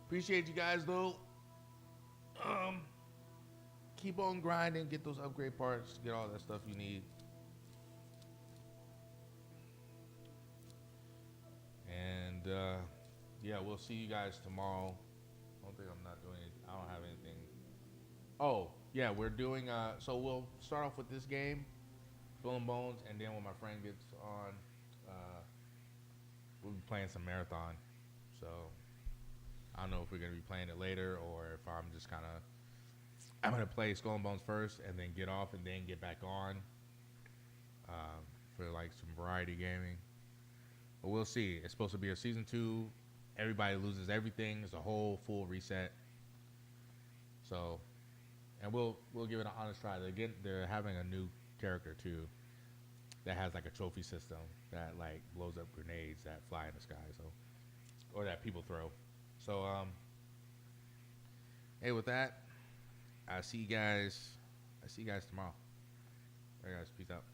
appreciate you guys though. Keep on grinding, get those upgrade parts, get all that stuff you need. And yeah, we'll see you guys tomorrow. I don't think I'm not doing anything. I don't have anything. Oh, yeah, we're doing, so we'll start off with this game, Skull and Bones, and then when my friend gets on, we'll be playing some Marathon. So I don't know if we're going to be playing it later or if I'm just kind of, I'm going to play Skull and Bones first and then get off and then get back on for like some variety gaming. But we'll see. It's supposed to be a season 2. Everybody loses everything. It's a whole full reset. So, and we'll give it an honest try. They're having a new character too that has like a trophy system that like blows up grenades that fly in the sky. So, or that people throw. So, hey, with that, I see you guys tomorrow. All right, guys, peace out.